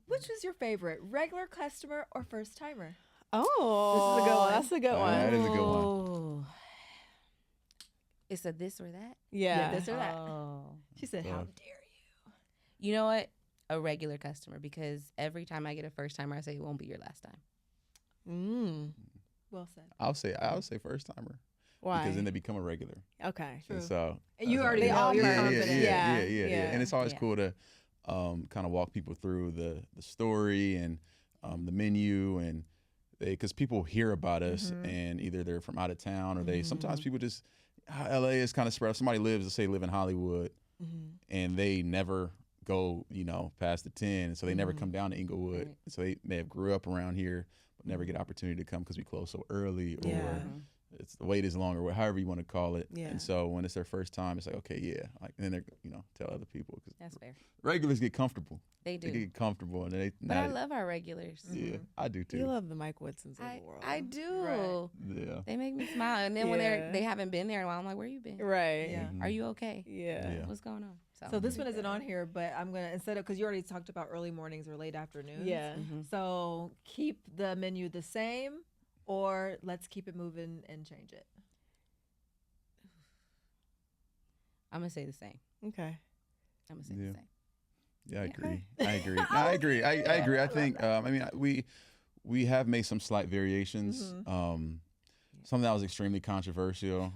Which is your favorite? Regular customer or first timer? Oh, This is a good one. That's a good one. That is a good one. Oh. It's a this or that. Yeah. this or that. Oh. She said, "How Love. dare you?" You know what? A regular customer, because every time I get a first timer, I say it won't be your last time. Mm. Well said. I would say first timer Why? because then they become a regular. Okay. True. And so And you that's already how- know. You're yeah, confident. Yeah, Yeah. And it's always Yeah. cool to kind of walk people through the story and the menu and because people hear about us and either they're from out of town or they sometimes people just LA is kind of spread. Somebody lives, say, live in Hollywood and they never go, past the 10, so they never come down to Inglewood. Right. So they may have grew up around here but never get opportunity to come because we close so early or Yeah. it's the wait is longer, or however you want to call it. Yeah. And so when it's their first time, it's like, okay, yeah. Like, and then they're, tell other people because That's fair. regulars get comfortable. They They do. get comfortable, and they. But I love our regulars. Yeah, I do too. You love the Mike Woodsons of the world. I do. Right. Yeah. They make me smile. And then when Yeah. they haven't been there in a while, I'm like, where you been? Right. Yeah. Are you okay? Yeah. Yeah. What's going on? So this one isn't on here, but I'm gonna instead of because you already talked about early mornings or late afternoons. Yeah. So keep the menu the same, or let's keep it moving and change it. I'm going to say the same. Okay. I'm going to say Yeah. the same. Yeah, I agree. I agree. No, I agree. I agree. I think. We have made some slight variations. Something that was extremely controversial.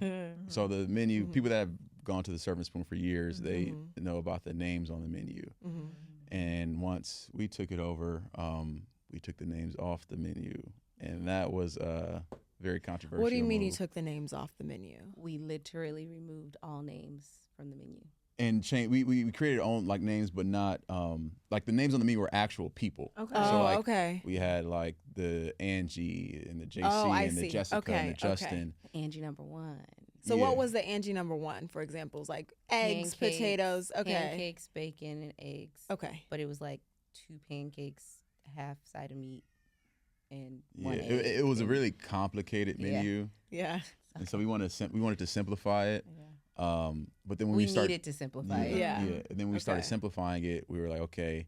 So the menu, people that have gone to the Serving Spoon for years, they know about the names on the menu. And once we took it over, we took the names off the menu, and that was very controversial. What do you mean you move. took the names off the menu? We literally removed all names from the menu. And change. We created our own like names, but not like the names on the menu were actual people. Okay. Oh, So like okay. we had like the Angie and the JC Oh, I and the see. Jessica Okay, and the okay. Justin. Angie #1. So Yeah. what was the Angie #1, for examples? Like eggs, Pancakes, potatoes. Okay. Pancakes, bacon, and eggs. Okay. But it was like 2 pancakes, half side of meat, and Yeah, 1 egg. it was a really complicated Yeah. menu, Yeah. and so we wanted to simplify it. But then when we we started, needed to simplify it. Yeah. And then when we started Okay. simplifying it, we were like, okay,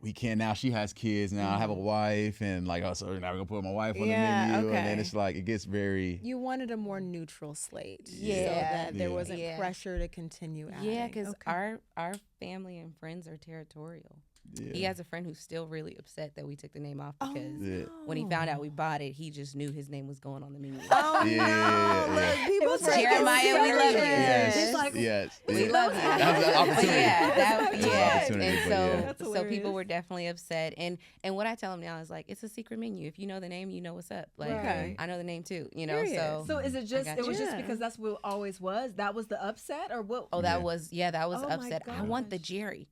we can't now. She has kids now. I have a wife, and like, oh, so now we're gonna put my wife on Yeah, the menu, okay. and then it's like it gets very. You wanted a more neutral slate, so Yeah. that there Yeah. wasn't Yeah. pressure to continue adding. Yeah, because Okay. our family and friends are territorial. Yeah. He has a friend who's still really upset that we took the name off Oh, because Yeah. when he found out we bought it, he just knew his name was going on the menu. Oh Yeah, no! yeah, yeah. Look, people was take it Jeremiah, we love you. Yes. It's like, yes. We yeah. love you. That was an But opportunity. yeah, That was an opportunity, and but so yeah. That's so hilarious. people were definitely upset. And what I tell them now is like, it's a secret menu. If you know the name, you know what's up. Like Right. I know the name too. You know, Period. so So is it just got it was you. just because that's what it always was? That was the upset or what? oh Yeah. that was Oh my upset. I want the gosh. Jerry.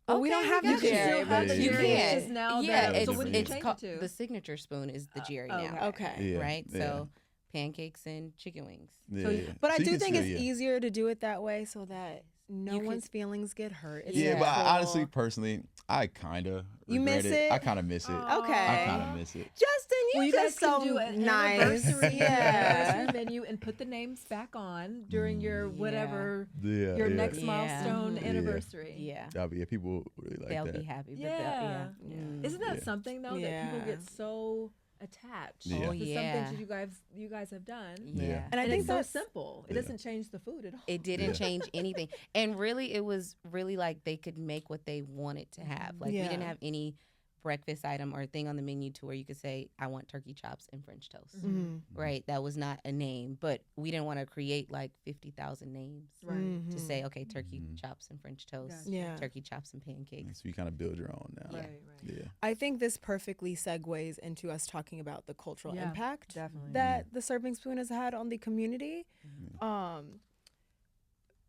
But we don't Okay, have we the got You you. Jerry. still have the Yeah, You Jerry, can. it's just now Yeah, the, it's, so what did you it's change called it to? the signature spoon is the Jerry okay. now. Okay. Yeah, Right? yeah. So pancakes and chicken wings. Yeah, yeah. But I So you do can think still- it's yeah. easier to do it that way so that no You could- one's feelings get hurt. It's Yeah, but neutral. honestly, personally, I kind of You miss it? I kind of miss it. Okay. I kind of miss it. Justin, you Well, you just guys so can do an nice. anniversary, Yeah. anniversary menu and put the names back on during your whatever Yeah, your yeah. next Yeah. milestone Yeah. anniversary. Yeah. Yeah, people really like They'll that. be happy. But Yeah. yeah. Mm. Isn't that Yeah. something though that people Yeah. get so attached Yeah. Oh, to yeah. something that you guys have done? Yeah. And I And think it's so that's simple. It Yeah. doesn't change the food at all. It didn't Yeah. change anything. And really, it was really like they could make what they wanted to have. Like, we didn't Yeah. have any breakfast item or thing on the menu to where you could say, I want turkey chops and French toast. Mhm. Right? That was not a name. But we didn't want to create like 50,000 names Right. to Mhm. say, okay, turkey Mhm. chops and French toast, Gotcha. Yeah. turkey chops and pancakes. So you kind of build your own now. Right, right. Yeah. I think this perfectly segues into us talking about the cultural Yeah, impact definitely. that the Serving Spoon has had on the community.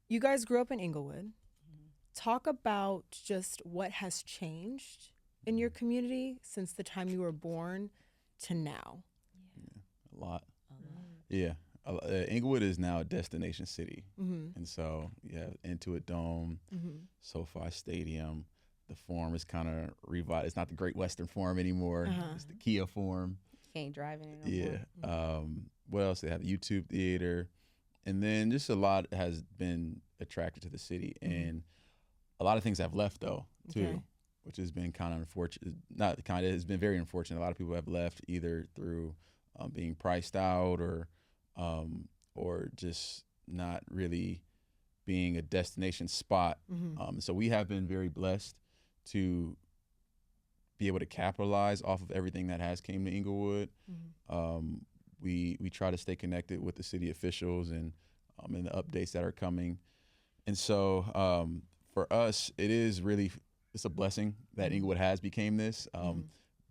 You guys grew up in Inglewood. Talk about just what has changed in your community since the time you were born to now. A lot. Yeah. Inglewood is now a destination city. Mm-hmm. And so you have Intuit Dome, Mm-hmm. SoFi Stadium. The Forum is kind of revived. It's not the Great Western Forum anymore. Uh-huh. It's the Kia Forum. Can't drive in it no Yeah. more. What else? They have YouTube Theater. And then just a lot has been attracted to the city. And a lot of things have left, though, too, Okay. which has been kind of unfortunate. Not kind of, it's been very unfortunate. A lot of people have left either through being priced out or just not really being a destination spot. Mm-hmm. So we have been very blessed to be able to capitalize off of everything that has came to Inglewood. We try to stay connected with the city officials and the updates that are coming. And so for us, it's a blessing that Inglewood has became this.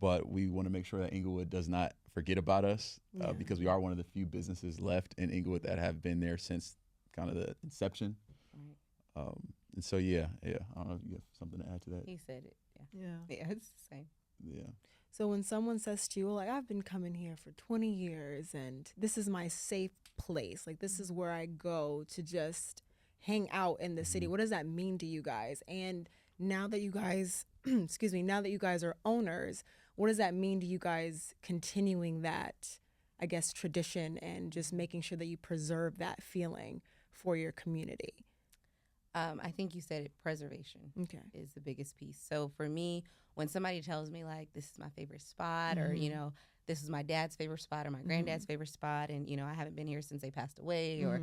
But we want to make sure that Inglewood does not forget about us Yeah. because we are one of the few businesses left in Inglewood that have been there since kind of the inception. And so, yeah. I don't know if you have something to add to that. He said it. Yeah. Yeah. Yeah, it's the same. Yeah. So when someone says to you, like, I've been coming here for 20 years and this is my safe place, like this is where I go to just hang out in the city, what does that mean to you guys? And now that you guys, now that you guys are owners, what does that mean to you guys continuing that, I guess, tradition and just making sure that you preserve that feeling for your community? I think you said it, preservation. Okay. Is the biggest piece. So for me, when somebody tells me like this is my favorite spot or this is my dad's favorite spot or my granddad's favorite spot and I haven't been here since they passed away or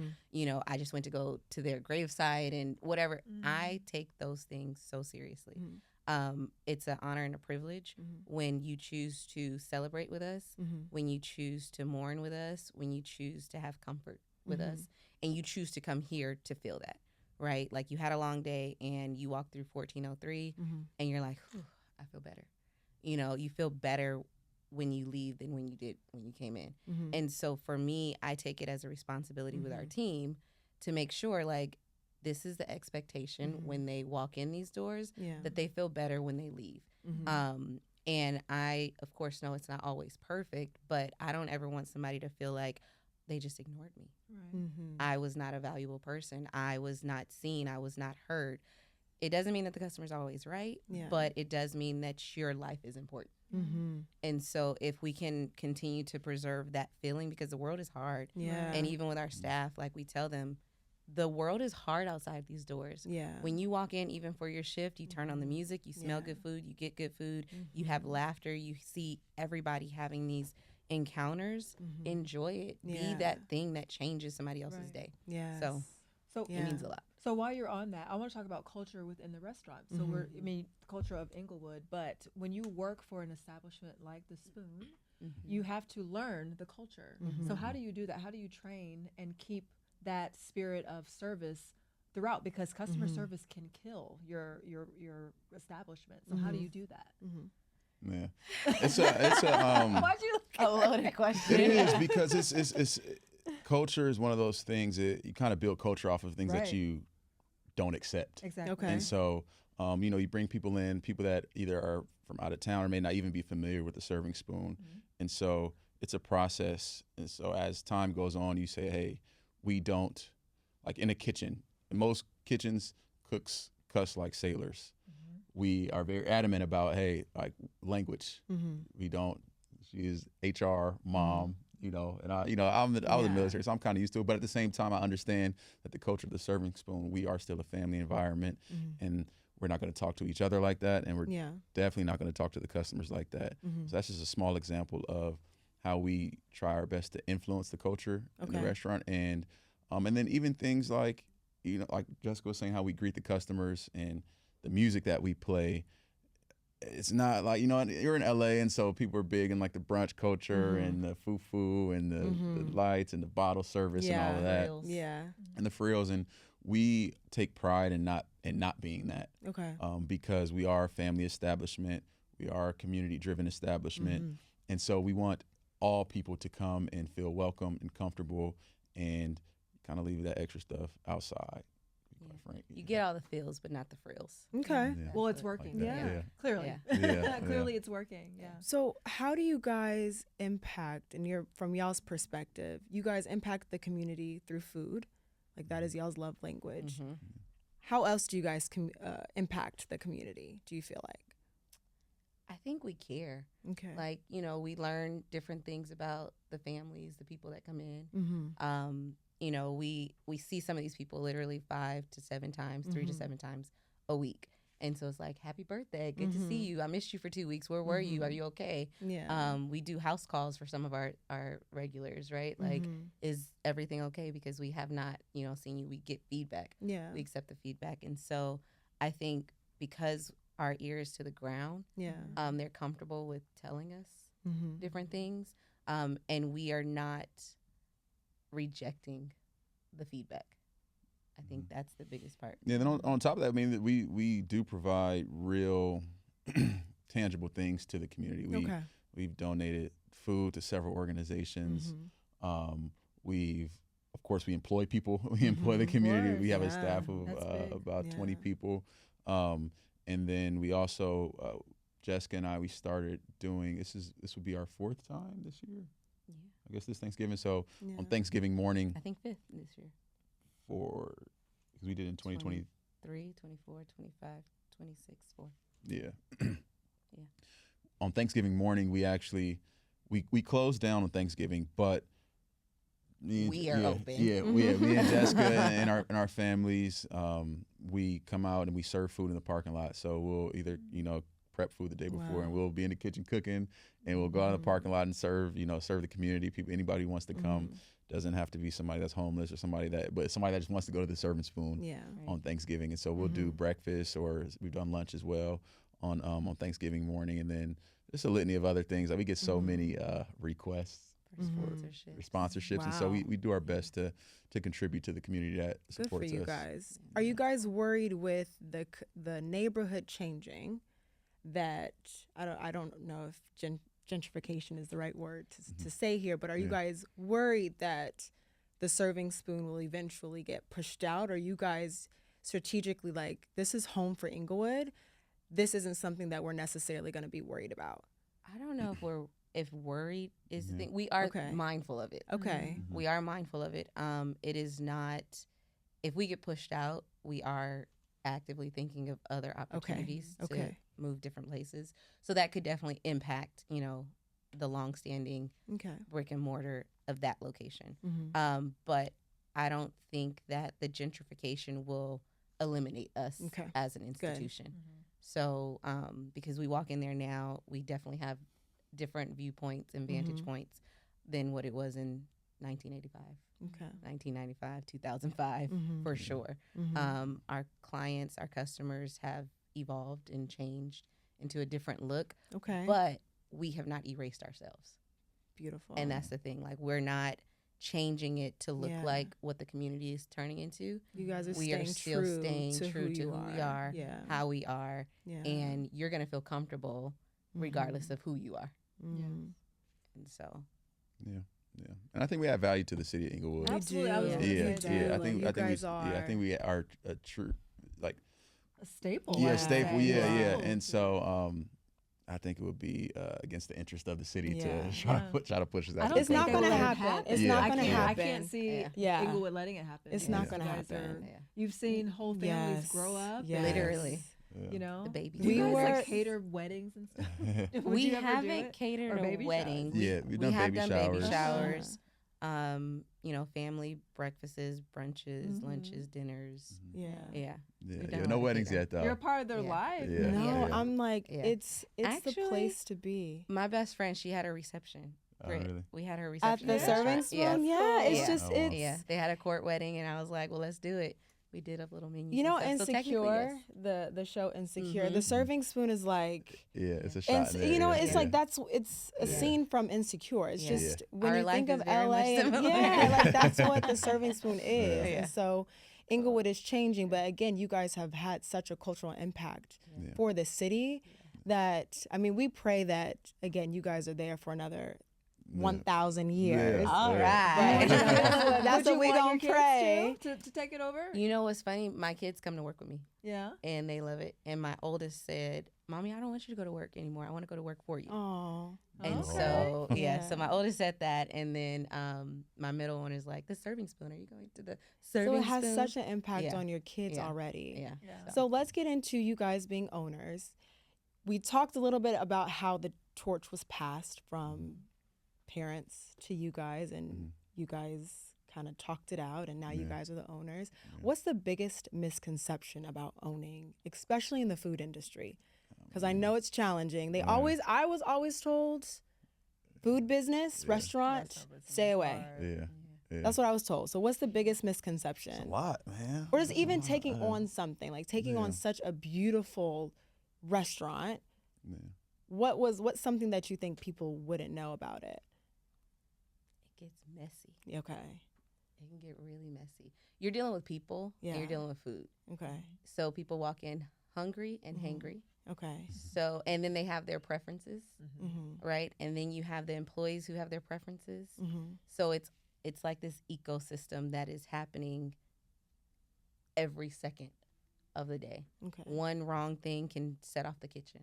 I just went to go to their gravesite and whatever, I take those things so seriously. It's an honor and a privilege when you choose to celebrate with us, when you choose to mourn with us, when you choose to have comfort with us, and you choose to come here to feel that. Right? Like you had a long day and you walk through 1403 and you're like, I feel better. You feel better when you leave than when you did when you came in. And so for me, I take it as a responsibility with our team to make sure like this is the expectation when they walk in these doors that they feel better when they leave. And I, of course, know it's not always perfect, but I don't ever want somebody to feel like they just ignored me. Right. I was not a valuable person. I was not seen. I was not heard. It doesn't mean that the customer's always right, but it does mean that your life is important. And so if we can continue to preserve that feeling, because the world is hard. Yeah. And even with our staff, like we tell them, the world is hard outside these doors. Yeah. When you walk in, even for your shift, you turn on the music, you smell good food, you get good food, you have laughter, you see everybody having these encounters. Enjoy it. Be that thing that changes somebody else's day. Yeah. So Yeah. it means a lot. So while you're on that, I want to talk about culture within the restaurant. So the culture of Inglewood, but when you work for an establishment like the Spoon, you have to learn the culture. So how do you do that? How do you train and keep that spirit of service throughout? Because customer service can kill your establishment. So how do you do that? Yeah, it's a Why'd you look A loaded question. it is because it's culture is one of those things that you kind of build culture off of things Right. that you don't accept. exactly? Okay. And so, you bring people in, people that either are from out of town or may not even be familiar with the serving spoon. And so it's a process. And so as time goes on, you say, hey, we don't, like in a kitchen, in most kitchens, cooks cuss like sailors. We are very adamant about, hey, like language. We don't, she is HR, mom, and I was in the military, so I'm kind of used to it. But at the same time, I understand that the culture of the serving spoon, we are still a family environment, and we're not going to talk to each other like that, and we're definitely not going to talk to the customers like that. So that's just a small example of how we try our best to influence the culture in the restaurant, and then even things like, like Jessica was saying, how we greet the customers and the music that we play. It's not like, you're in LA, and so people are big in like the brunch culture and the foo-foo and the lights and the bottle service and all of that. Frills. Yeah. And the frills, and we take pride in not being that. Okay. Because we are a family establishment, we are a community-driven establishment, and so we want all people to come and feel welcome and comfortable, and kind of leave that extra stuff outside. Quite frankly. You get all the feels, but not the frills. Okay. Yeah. Well, it's working. that, Yeah. Clearly. Yeah. Clearly it's working. Yeah. So how do you guys impact, and from y'all's perspective, you guys impact the community through food? Like that is y'all's love language. How else do you guys impact the community, do you feel like? I think we care. Okay. Like, we learn different things about the families, the people that come in. We see some of these people literally 5 to 7 times, 3 to 7 times a week. And so it's like, happy birthday. Good to see you. I missed you for 2 weeks. Where were you? Are you okay? Yeah. We do house calls for some of our regulars, right? Like, is everything okay? Because we have not, seen you. We get feedback. Yeah. We accept the feedback. And so I think because our ear is to the ground, Yeah. they're comfortable with telling us different things. And we are not rejecting the feedback. I think that's the biggest part. Yeah, then on top of that, I mean, we do provide real tangible things to the community. We've donated food to several organizations. Of course, we employ people. We employ the community. We have a staff of about 20 people. And then we also, Jessica and I, we started doing, this would be our 4th time this year. Yeah. I guess this Thanksgiving. So on Thanksgiving morning, I think 5th this year. because we did in 2020. 3, 24, 25, 26, 4. Yeah. Yeah. On Thanksgiving morning, we actually, we closed down on Thanksgiving, but We are open. Yeah, me and Jessica and our families, we come out and we serve food in the parking lot. So we'll either, prep food the day before, and we'll be in the kitchen cooking, and we'll go out in the parking lot and serve the community. People, anybody who wants to come. Doesn't have to be somebody that's homeless or somebody that just wants to go to the serving spoon on Thanksgiving. And so we'll do breakfast, or we've done lunch as well on Thanksgiving morning, and then just a litany of other things. Like we get so many requests for sponsorships, and so we do our best to contribute to the community that Good supports for you us. guys. Are you guys worried with the neighborhood changing? That I don't know if gentrification is the right word to say here, but are you guys worried that the serving spoon will eventually get pushed out? Are you guys strategically like, this is home for Inglewood? This isn't something that we're necessarily going to be worried about. I don't know if worried is the thing. We are mindful of it. Okay. We are mindful of it. It is not, if we get pushed out, we are actively thinking of other opportunities to move different places. So that could definitely impact, the longstanding brick and mortar of that location. But I don't think that the gentrification will eliminate us as an institution. So because we walk in there now, we definitely have different viewpoints and vantage points than what it was in 1985, 1995, 2005, for sure. Our clients, our customers have evolved and changed into a different look, but we have not erased ourselves. Beautiful. And that's the thing. Like, we're not changing it to look like what the community is turning into. You guys are we are still staying true to who we are, how we are, and you're going to feel comfortable regardless of who you are. And so. Yeah. And I think we add value to the city of Inglewood. Absolutely. I think we are a true, like, a staple. Yeah, staple. Yeah. And so I think it would be against the interest of the city to try to push that. It's not going to happen. It's not going to happen. I can't see Inglewood letting it happen. It's not going to happen. You've seen whole families grow up. Literally. You know, the babies. Do you guys like cater weddings and stuff? We haven't catered a wedding. We've done baby showers. You know, family breakfasts, brunches, lunches, dinners. No weddings yet, though. You're a part of their life. No, I'm like, it's actually the place to be. My best friend, she had a reception. Really? We had her reception at the serving spoon. It's just they had a court wedding, and I was like, well, let's do it. We did a little menu. You know, Insecure, the show Insecure, the serving spoon is like, it's a shot. You know, it's like it's a scene from Insecure. It's just when you think of LA, like that's what the serving spoon is. And so Inglewood is changing, but again, you guys have had such a cultural impact for the city that, I mean, we pray that again you guys are there for another 1,000 years. All right. That's what we gonna pray to take it over. You know what's funny? My kids come to work with me. Yeah. And they love it. And my oldest said, Mommy, I don't want you to go to work anymore. I want to go to work for you. Oh. And so, so my oldest said that. And then my middle one is like, the serving spoon. Are you going to the serving spoon? So it has such an impact on your kids already. Yeah. So let's get into you guys being owners. We talked a little bit about how the torch was passed from parents to you guys, and you guys kind of talked it out, and now you guys are the owners. What's the biggest misconception about owning, especially in the food industry? Because I know it's challenging. I was always told, food business, restaurant, stay away. That's what I was told. So what's the biggest misconception? It's a lot, man. Or just even taking on something, like taking on such a beautiful restaurant. What's something that you think people wouldn't know about it? It gets messy. Okay. It can get really messy. You're dealing with people and you're dealing with food. Okay. So people walk in hungry and hangry. Okay. So, and then they have their preferences, right? And then you have the employees who have their preferences. So it's like this ecosystem that is happening every second of the day. Okay. One wrong thing can set off the kitchen.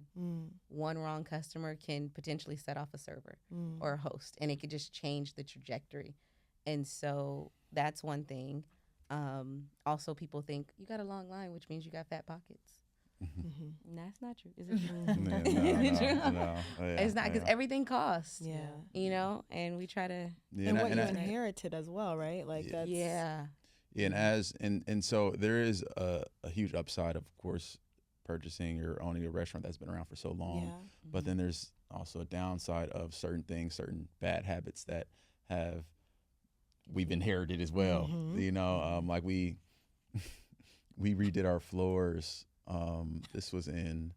One wrong customer can potentially set off a server or a host, and it could just change the trajectory. And so that's one thing. Also, people think you got a long line, which means you got fat pockets. That's not true. Is it true? No. It's not, because everything costs. Yeah. You know, and we try to. And what you inherited as well, right? Like that's. Yeah. And so there is a huge upside, of course, purchasing or owning a restaurant that's been around for so long. But then there's also a downside of certain things, certain bad habits that we've inherited as well. You know, like we redid our floors. This was in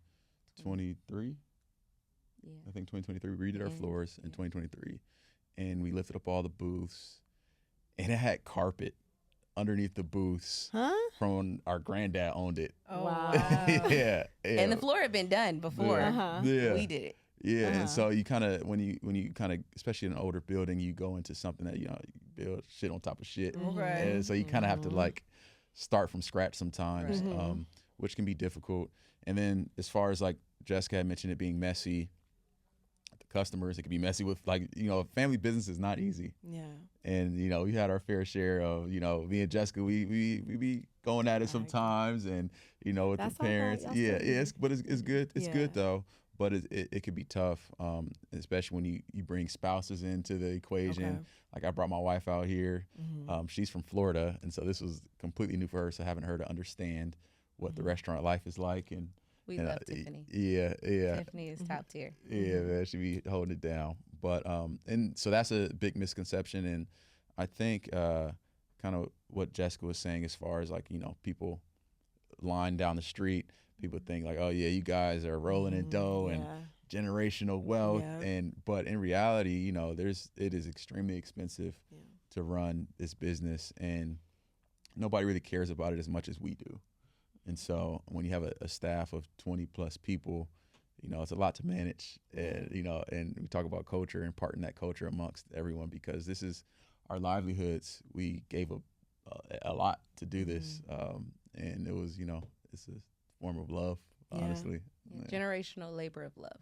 23. Yeah. I think 2023. We redid our floors in 2023, and we lifted up all the booths, and it had carpet underneath the booths from our granddad owned it. Oh, wow. yeah. And the floor had been done before we did it. Yeah, and so you kind of when you kind of, especially in an older building, you go into something that you build shit on top of shit, and so you kind of have to like start from scratch sometimes, which can be difficult. And then as far as like Jessica had mentioned, it being messy, the customers, it can be messy with family business is not easy. Yeah. And we had our fair share of me and Jessica, we be going at it sometimes, and with That's the parents. all right. But it's good. It's good though. but it could be tough, especially when you bring spouses into the equation. Okay. Like I brought my wife out here. Mm-hmm. She's from Florida, and so this was completely new for her. So having her to understand what the restaurant life is like, and We and, love Tiffany. Yeah, yeah. Tiffany is top tier. Yeah, man, she be holding it down. But and so that's a big misconception, and I think kind of what Jessica was saying as far as like, you know, people lying down the street, people think like, oh yeah, you guys are rolling in dough and generational wealth, and but in reality, you know, it is extremely expensive to run this business, and nobody really cares about it as much as we do. And so when you have a staff of 20 plus people, you know, it's a lot to manage, and, you know, and we talk about culture, imparting that culture amongst everyone, because this is our livelihoods. We gave a lot to do this. And it was, you know, it's a form of love, honestly. Yeah. Generational labor of love.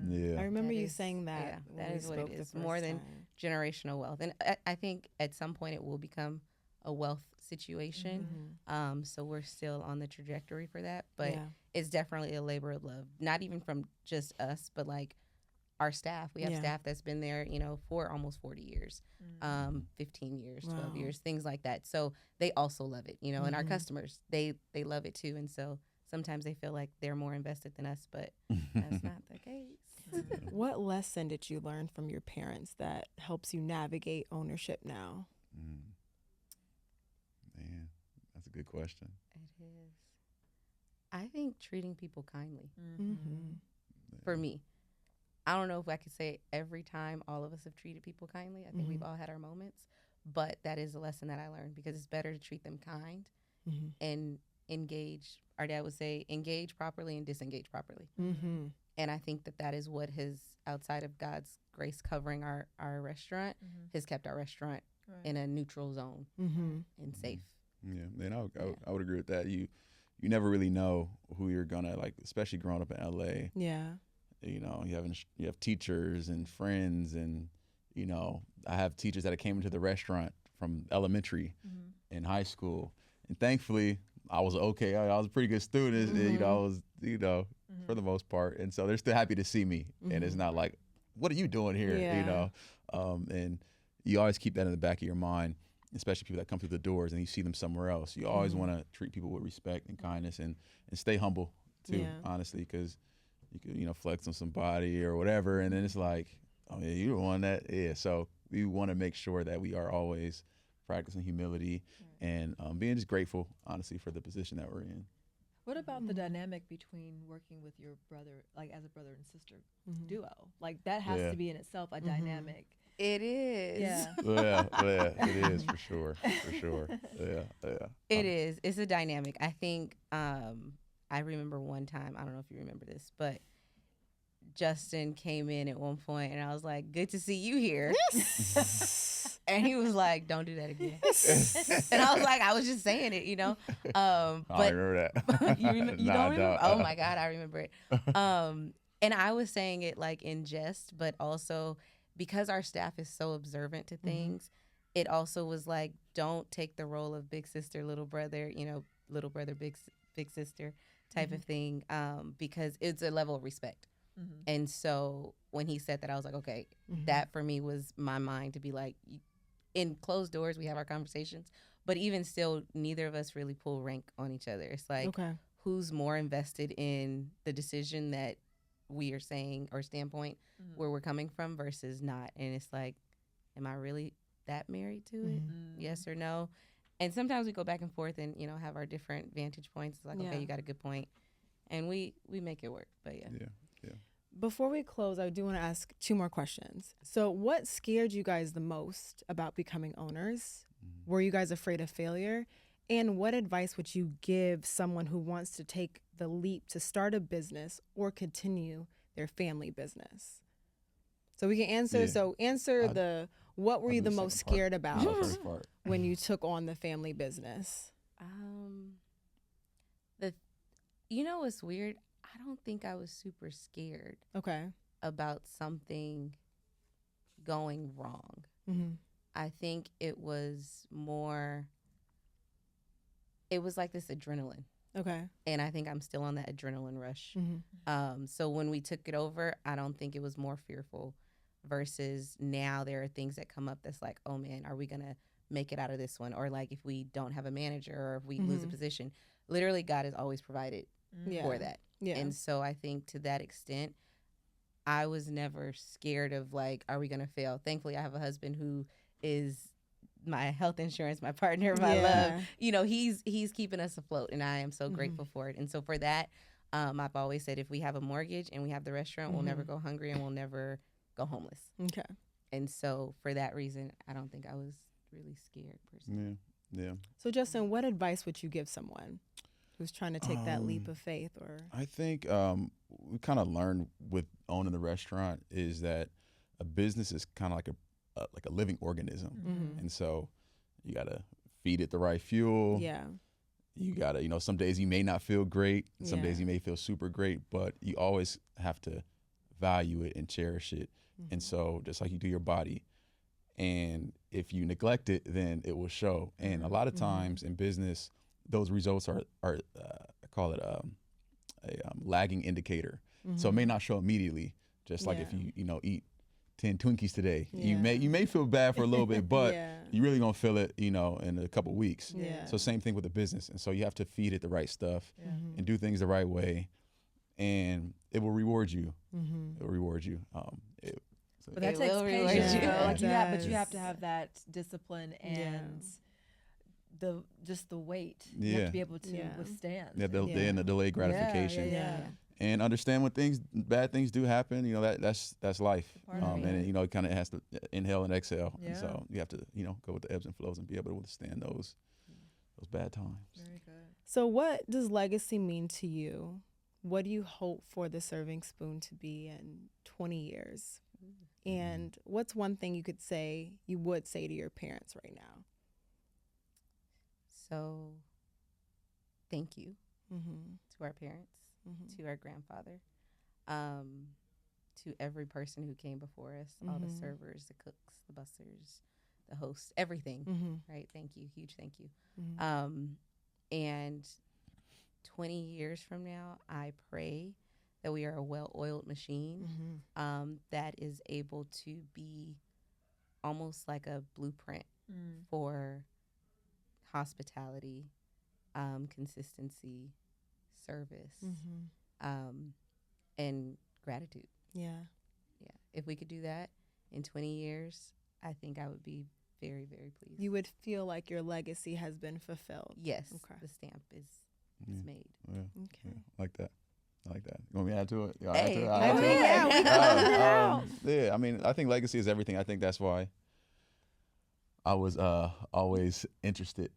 Yeah. I remember That you is- saying that. Yeah, when that we is what spoke it the is. first More than time. generational wealth. And I think at some point it will become a wealth situation. So we're still on the trajectory for that. But it's definitely a labor of love. Not even from just us, but like our staff. We have staff that's been there, you know, for almost 40 years, 15 years, 12 years, things like that. So they also love it, you know, and our customers, they love it too. And so sometimes they feel like they're more invested than us, but that's not the case. What lesson did you learn from your parents that helps you navigate ownership now? Man, that's a good question. It is. I think treating people kindly. Mm-hmm. For me, I don't know if I could say every time all of us have treated people kindly. I think we've all had our moments, but that is a lesson that I learned, because it's better to treat them kind and engage. Our dad would say, engage properly and disengage properly. And I think that is what has, outside of God's grace covering our restaurant, has kept our restaurant in a neutral zone and safe. Yeah, and I would agree with that. You never really know who you're gonna, like, especially growing up in LA. Yeah. You know, you have teachers and friends, and, you know, I have teachers that came into the restaurant from elementary and high school, and thankfully I was okay. I was a pretty good student. And, you know, I was, you know, for the most part, and so they're still happy to see me, and it's not like, what are you doing here? You know, and you always keep that in the back of your mind, especially people that come through the doors and you see them somewhere else. You always want to treat people with respect and kindness, and stay humble too, honestly, because you could, you know, flex on somebody or whatever, and then it's like, oh yeah, you're the one that, So we want to make sure that we are always practicing humility and being just grateful, honestly, for the position that we're in. What about the dynamic between working with your brother, like as a brother and sister duo? Like that has to be in itself a dynamic. It is. Yeah. Yeah, it is for sure. Yeah. It is. It's a dynamic. I think I remember one time, I don't know if you remember this, but Justin came in at one point and I was like, good to see you here. And he was like, don't do that again. And I was like, I was just saying it, you know. But I remember that. you Nah, don't I remember? don't. Oh my God, I remember it. And I was saying it like in jest, but also because our staff is so observant to things, it also was like, don't take the role of big sister, little brother, you know, little brother, big sister type of thing, because it's a level of respect. And so when he said that, I was like, okay, that for me was my mind to be like, in closed doors, we have our conversations, but even still, neither of us really pull rank on each other. It's like, who's more invested in the decision that we are saying or standpoint where we're coming from versus not. And it's like, am I really that married to it? Yes or no? And sometimes we go back and forth and, you know, have our different vantage points. It's like, okay, you got a good point. And we make it work. But yeah. Before we close, I do want to ask 2 more questions. So what scared you guys the most about becoming owners? Were you guys afraid of failure? And what advice would you give someone who wants to take the leap to start a business or continue their family business? So we can answer. So answer what were you the most scared about when you took on the family business? You know what's weird? I don't think I was super scared about something going wrong. I think it was like this adrenaline. Okay. And I think I'm still on that adrenaline rush. Mm-hmm. So when we took it over, I don't think it was more fearful versus now there are things that come up that's like, oh man, are we going to make it out of this one? Or like if we don't have a manager or if we lose a position, literally God has always provided for that. Yeah. And so I think to that extent, I was never scared of like, are we going to fail? Thankfully, I have a husband who is my health insurance, my partner, my love. You know, he's keeping us afloat, and I am so grateful for it. And so for that, I've always said if we have a mortgage and we have the restaurant, we'll never go hungry and we'll never go homeless. Okay. And so for that reason, I don't think I was really scared personally. Yeah. So Justin, what advice would you give someone who's trying to take that leap of faith? Or I think we kind of learned with owning the restaurant is that a business is kind of like a living organism, and so you gotta feed it the right fuel. Yeah. You gotta, some days you may not feel great, and some days you may feel super great, but you always have to value it and cherish it. And so just like you do your body, and if you neglect it, then it will show. And a lot of times in business, those results are I call it a lagging indicator. So it may not show immediately. Just like if you eat 10 Twinkies today, you may feel bad for a little bit, but you really gonna feel it, in a couple weeks. Yeah. So same thing with the business. And so you have to feed it the right stuff and do things the right way, and it will reward you. It will reward you. But that It takes will reward patience. you. though. It Like you does. have to have that discipline and the weight. You have Yeah. to be able to Yeah. withstand. And the delayed gratification. Yeah. And understand when bad things do happen, that's life. Part of it. And it kind of has to inhale and exhale. Yeah. And so you have to, go with the ebbs and flows and be able to withstand those bad times. Very good. So what does legacy mean to you? What do you hope for the Serving Spoon to be in 20 years? And what's one thing you would say to your parents right now? So thank you Mm-hmm. to our parents, Mm-hmm. to our grandfather, to every person who came before us, all the servers, the cooks, the bussers, the hosts, everything. Mm-hmm. Right? Thank you. Huge thank you. Mm-hmm. And 20 years from now, I pray that we are a well-oiled machine Mm-hmm. that is able to be almost like a blueprint for hospitality, consistency, service, and gratitude. Yeah. Yeah. If we could do that in 20 years, I think I would be very, very pleased. You would feel like your legacy has been fulfilled. Yes. Okay. The stamp is made. Yeah. Okay. I like that. You want me to add to it? Yeah, Hey, I'll add to it. yeah, we close it out. Yeah, I mean, I think legacy is everything. I think that's why I was always interested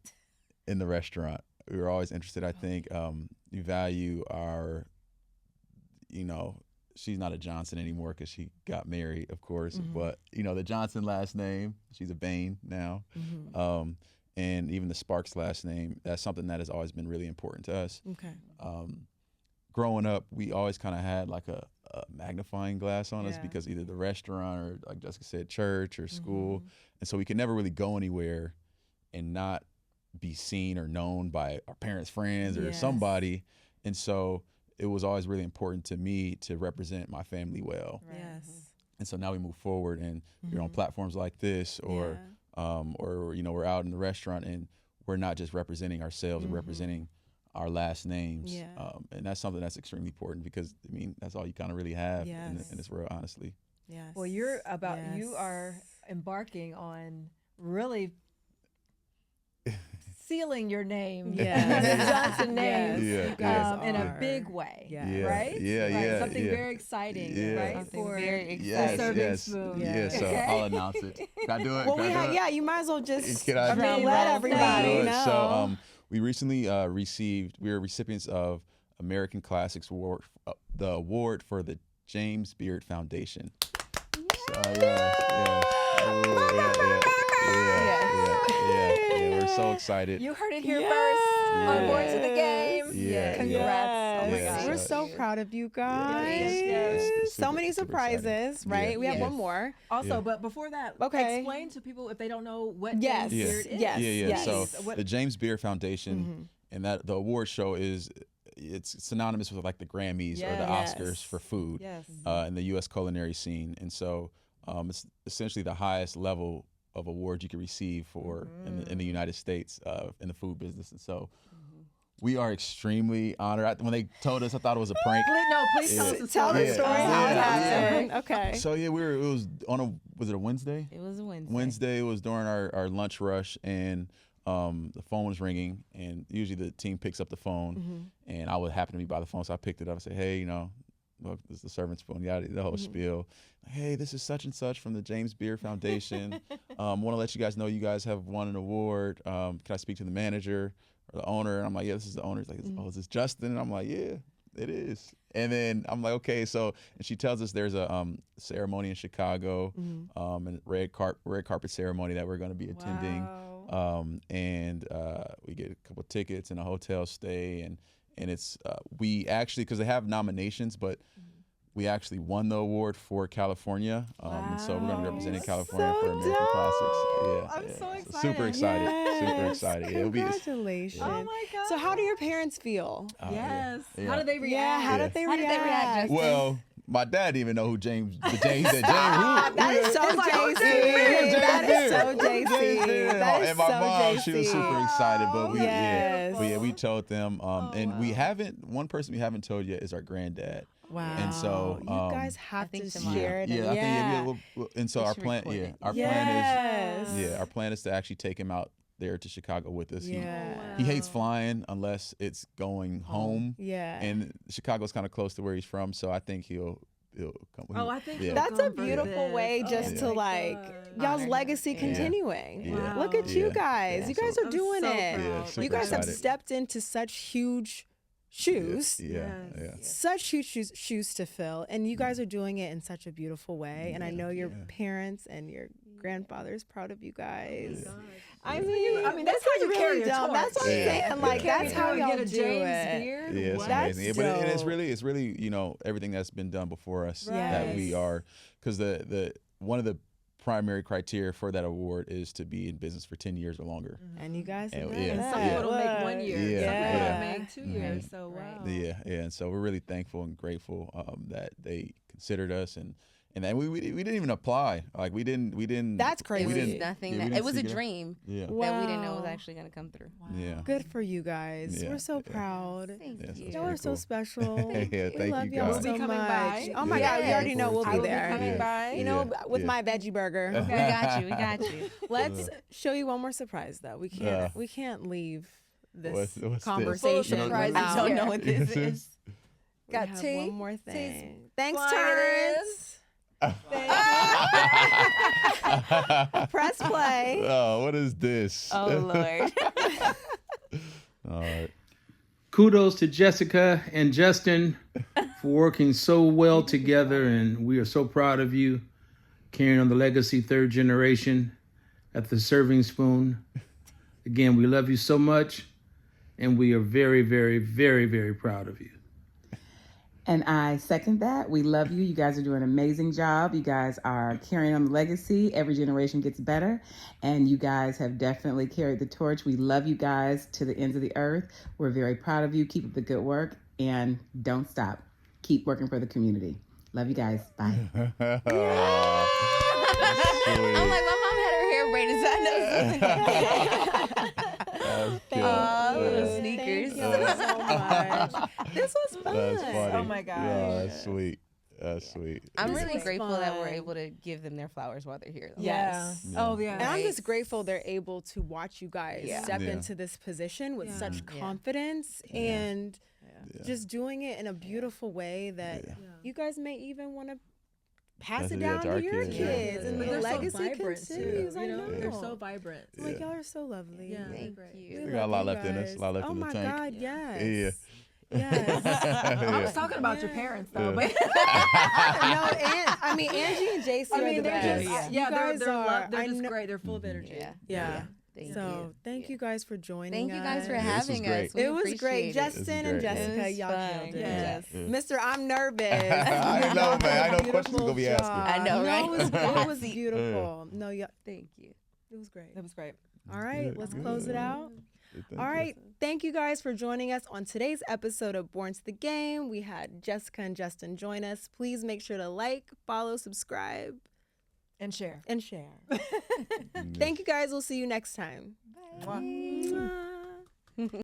in the restaurant. We were always interested. I think we value our, she's not a Johnson anymore because she got married, of course. But, the Johnson last name, she's a Bane now. And even the Sparks last name, that's something that has always been really important to us. Okay. Growing up, we always kind of had like a magnifying glass on us because either the restaurant or, like Jessica said, church or school. And so we could never really go anywhere and not be seen or known by our parents' friends or somebody. And so it was always really important to me to represent my family well. Right. Yes. And so now we move forward and you're on platforms like this or we're out in the restaurant and we're not just representing ourselves, we're representing our last names. Yeah. And that's something that's extremely important because, that's all you kind of really have in this world, honestly. Yes. Well, you are embarking on really sealing your name, Yes. the Johnson name, Yes. You guys in a are. big way, Yeah. Yeah. right? Yeah, Right. yeah, Something yeah. very exciting, Yeah. right? Something For very Yes, Serving yes. Spoon. Yeah, so Okay. I'll announce it. Can I do it? Well, Can I do it? you might as well just Can I do it? let I'll everybody do it. know. So we recently we were recipients of American Classics Award, the award for the James Beard Foundation. So yeah, we're so excited. You heard it here first. On board to the game. Yeah. Congrats. Oh my Yeah. gosh. We're so proud of you guys. It's So super- many super exciting. surprises, right? Yeah. We have Yes. one more. Also, Yeah. but before that, Okay. explain to people if they don't know what Yes. James Beard is. Yes. Yeah. Yes. So What- the James Beard Foundation and that the award show it's synonymous with like the Grammys or the Yes. Oscars for food Yes. in the U.S. culinary scene, and so it's essentially the highest level of award you can receive for in the United States in the food business, and so. We are extremely honored. When they told us, I thought it was a prank. Please tell us the Tell story. the story Yeah. how it Yeah. happened. Okay. So yeah, it was was it a Wednesday? It was a Wednesday. Wednesday. It was during our lunch rush, and the phone was ringing, and usually the team picks up the phone, and I would happen to be by the phone, so I picked it up and said, hey, look, this is the servant spoon, the whole spiel. Hey, this is such and such from the James Beard Foundation. Want to let you guys know you guys have won an award. Can I speak to the manager or the owner? And I'm like, yeah, this is the owner. He's like, oh, is this Justin? And I'm like, yeah, it is. And then I'm like, okay, so, and she tells us there's a ceremony in Chicago, and red carpet ceremony that we're going to be attending. And we get a couple tickets and a hotel stay, and it's we actually, because they have nominations, but we actually won the award for California, and so we're going to be representing California for American Classics. Yeah, I'm so excited. super excited, super Yes. excited. Yeah, it'll be Congratulations. Oh my God. So how do your parents feel? Yes. Yeah. How did they react? Yeah, how did they How did react? they react, Justin? Well, my dad didn't even know who James. He said James. That is so JC. That is so JC. That is And my so mom, she was JC. super excited, but Yes. we told them, and we haven't. One person we haven't told yet is our granddad. Wow. And so, you guys have think to tomorrow. share it. Yeah, I and think and so We our should plan, record it. our Yes. plan is, our plan is to actually take him out there to Chicago with us. Yeah. He hates flying unless it's going home, Yeah. and Chicago's kind of close to where he's from, so I think he'll come. Oh, I think yeah. he'll That's a come for beautiful this. way Oh just my to like God. y'all's Honor him. legacy Yeah. continuing. Yeah. Look at you Yeah. guys. Yeah. You guys So- are I'm doing so it. proud. Yeah, Like, super You guys have excited. stepped into such huge shoes. Yeah, Yes. Such huge shoes to fill, and you guys are doing it in such a beautiful way. And I know your Yeah. parents and your grandfather's proud of you guys. Gosh. I Good for mean, you. I mean, that's how you really carry a dumb. That's what I'm torch. Yeah. saying. Like Yeah. that's how You y'all get a do James it. Beard? Yeah, it's Wow. That's amazing. And it's dope. really everything that's been done before us that we Yes. are, because the one of the primary criteria for that award is to be in business for 10 years or longer. And you guys have And- done yeah. And that. some people don't make 1 year. Yeah. Some people Yeah. don't make 2 years. So wow. Yeah, and so we're really thankful and grateful that they considered us, and then we didn't even apply. Like we didn't. That's It crazy. was We didn't- nothing. yeah, we That, didn't it was a seek it out. dream Yeah. that we didn't know was Wow. actually going to come through. Yeah. Good for you guys. Yeah. We're so Yeah. proud. Thank Yes, you. that's Y'all are pretty so cool. special. Yeah, We thank love you y'all guys. so We'll be coming much. by. Oh my Yeah. God, we already know we'll I be will be there. coming by. You know, Yeah. with Yeah. my veggie burger. We got you. We got you. Let's show you one more surprise though. We can't leave this What's this? conversation. Full of surprises. without- I don't know what this is. We Got have tea. one more Tea's thing. Thanks, flying Terrence. Press play. Oh, what is this? Oh, Lord. All right. Kudos to Jessica and Justin for working so well together, and we are so proud of you carrying on the legacy, third generation at the Serving Spoon. Again, we love you so much, and we are very, very, very, very proud of you. And I second that. We love you. You guys are doing an amazing job. You guys are carrying on the legacy. Every generation gets better. And you guys have definitely carried the torch. We love you guys to the ends of the earth. We're very proud of you. Keep up the good work and don't stop. Keep working for the community. Love you guys. Bye. I'm like, my mom had her hair braided, so I know something. Little sneakers. Thank you so much. This was fun. That's funny. Oh my gosh. Yeah, that's sweet. That's sweet. I'm This really was grateful that we're fun. able to give them their flowers while they're here. Though. Yes. Oh yeah. And I'm just grateful they're able to watch you guys Yeah. step Yeah. into this position with Yeah. such Yeah. confidence and Yeah. just doing it in a beautiful way that Yeah. you guys may even want to pass Pass it it down to to our your kids. kids, Yeah. and But the they're legacy so vibrant continues. too. I You know. know, they're so vibrant. Like Yeah. y'all are so lovely. Yeah, Thank great. you. We We got a lot love left you in us, guys. a lot left oh in the my tank. God, yes. Yeah. Yes. I was Yeah. talking about your parents though, but I mean, Angie and JC I are mean, the they're best. just You yeah, guys they're are. they're I just know- great. They're full of energy. Yeah. Yeah. Thank So you. thank you guys for joining Thank you guys for us. this was having great. us. We It was appreciate great. it. Justin and great. Jessica, It was y'all fun. killed it. Yes. Yeah. Mr. I'm nervous. I know, man. I know questions gonna be Beautiful asking. job. I know, No, right? it was beautiful. No, yeah, Thank you. it was great. That was great. All right, Good, let's good. close it out. Thank All you. right. Thank you guys for joining us on today's episode of Born to the Game. We had Jessica and Justin join us. Please make sure to like, follow, subscribe, And share. and share. Thank you guys. We'll see you next time. Mwah. Mwah.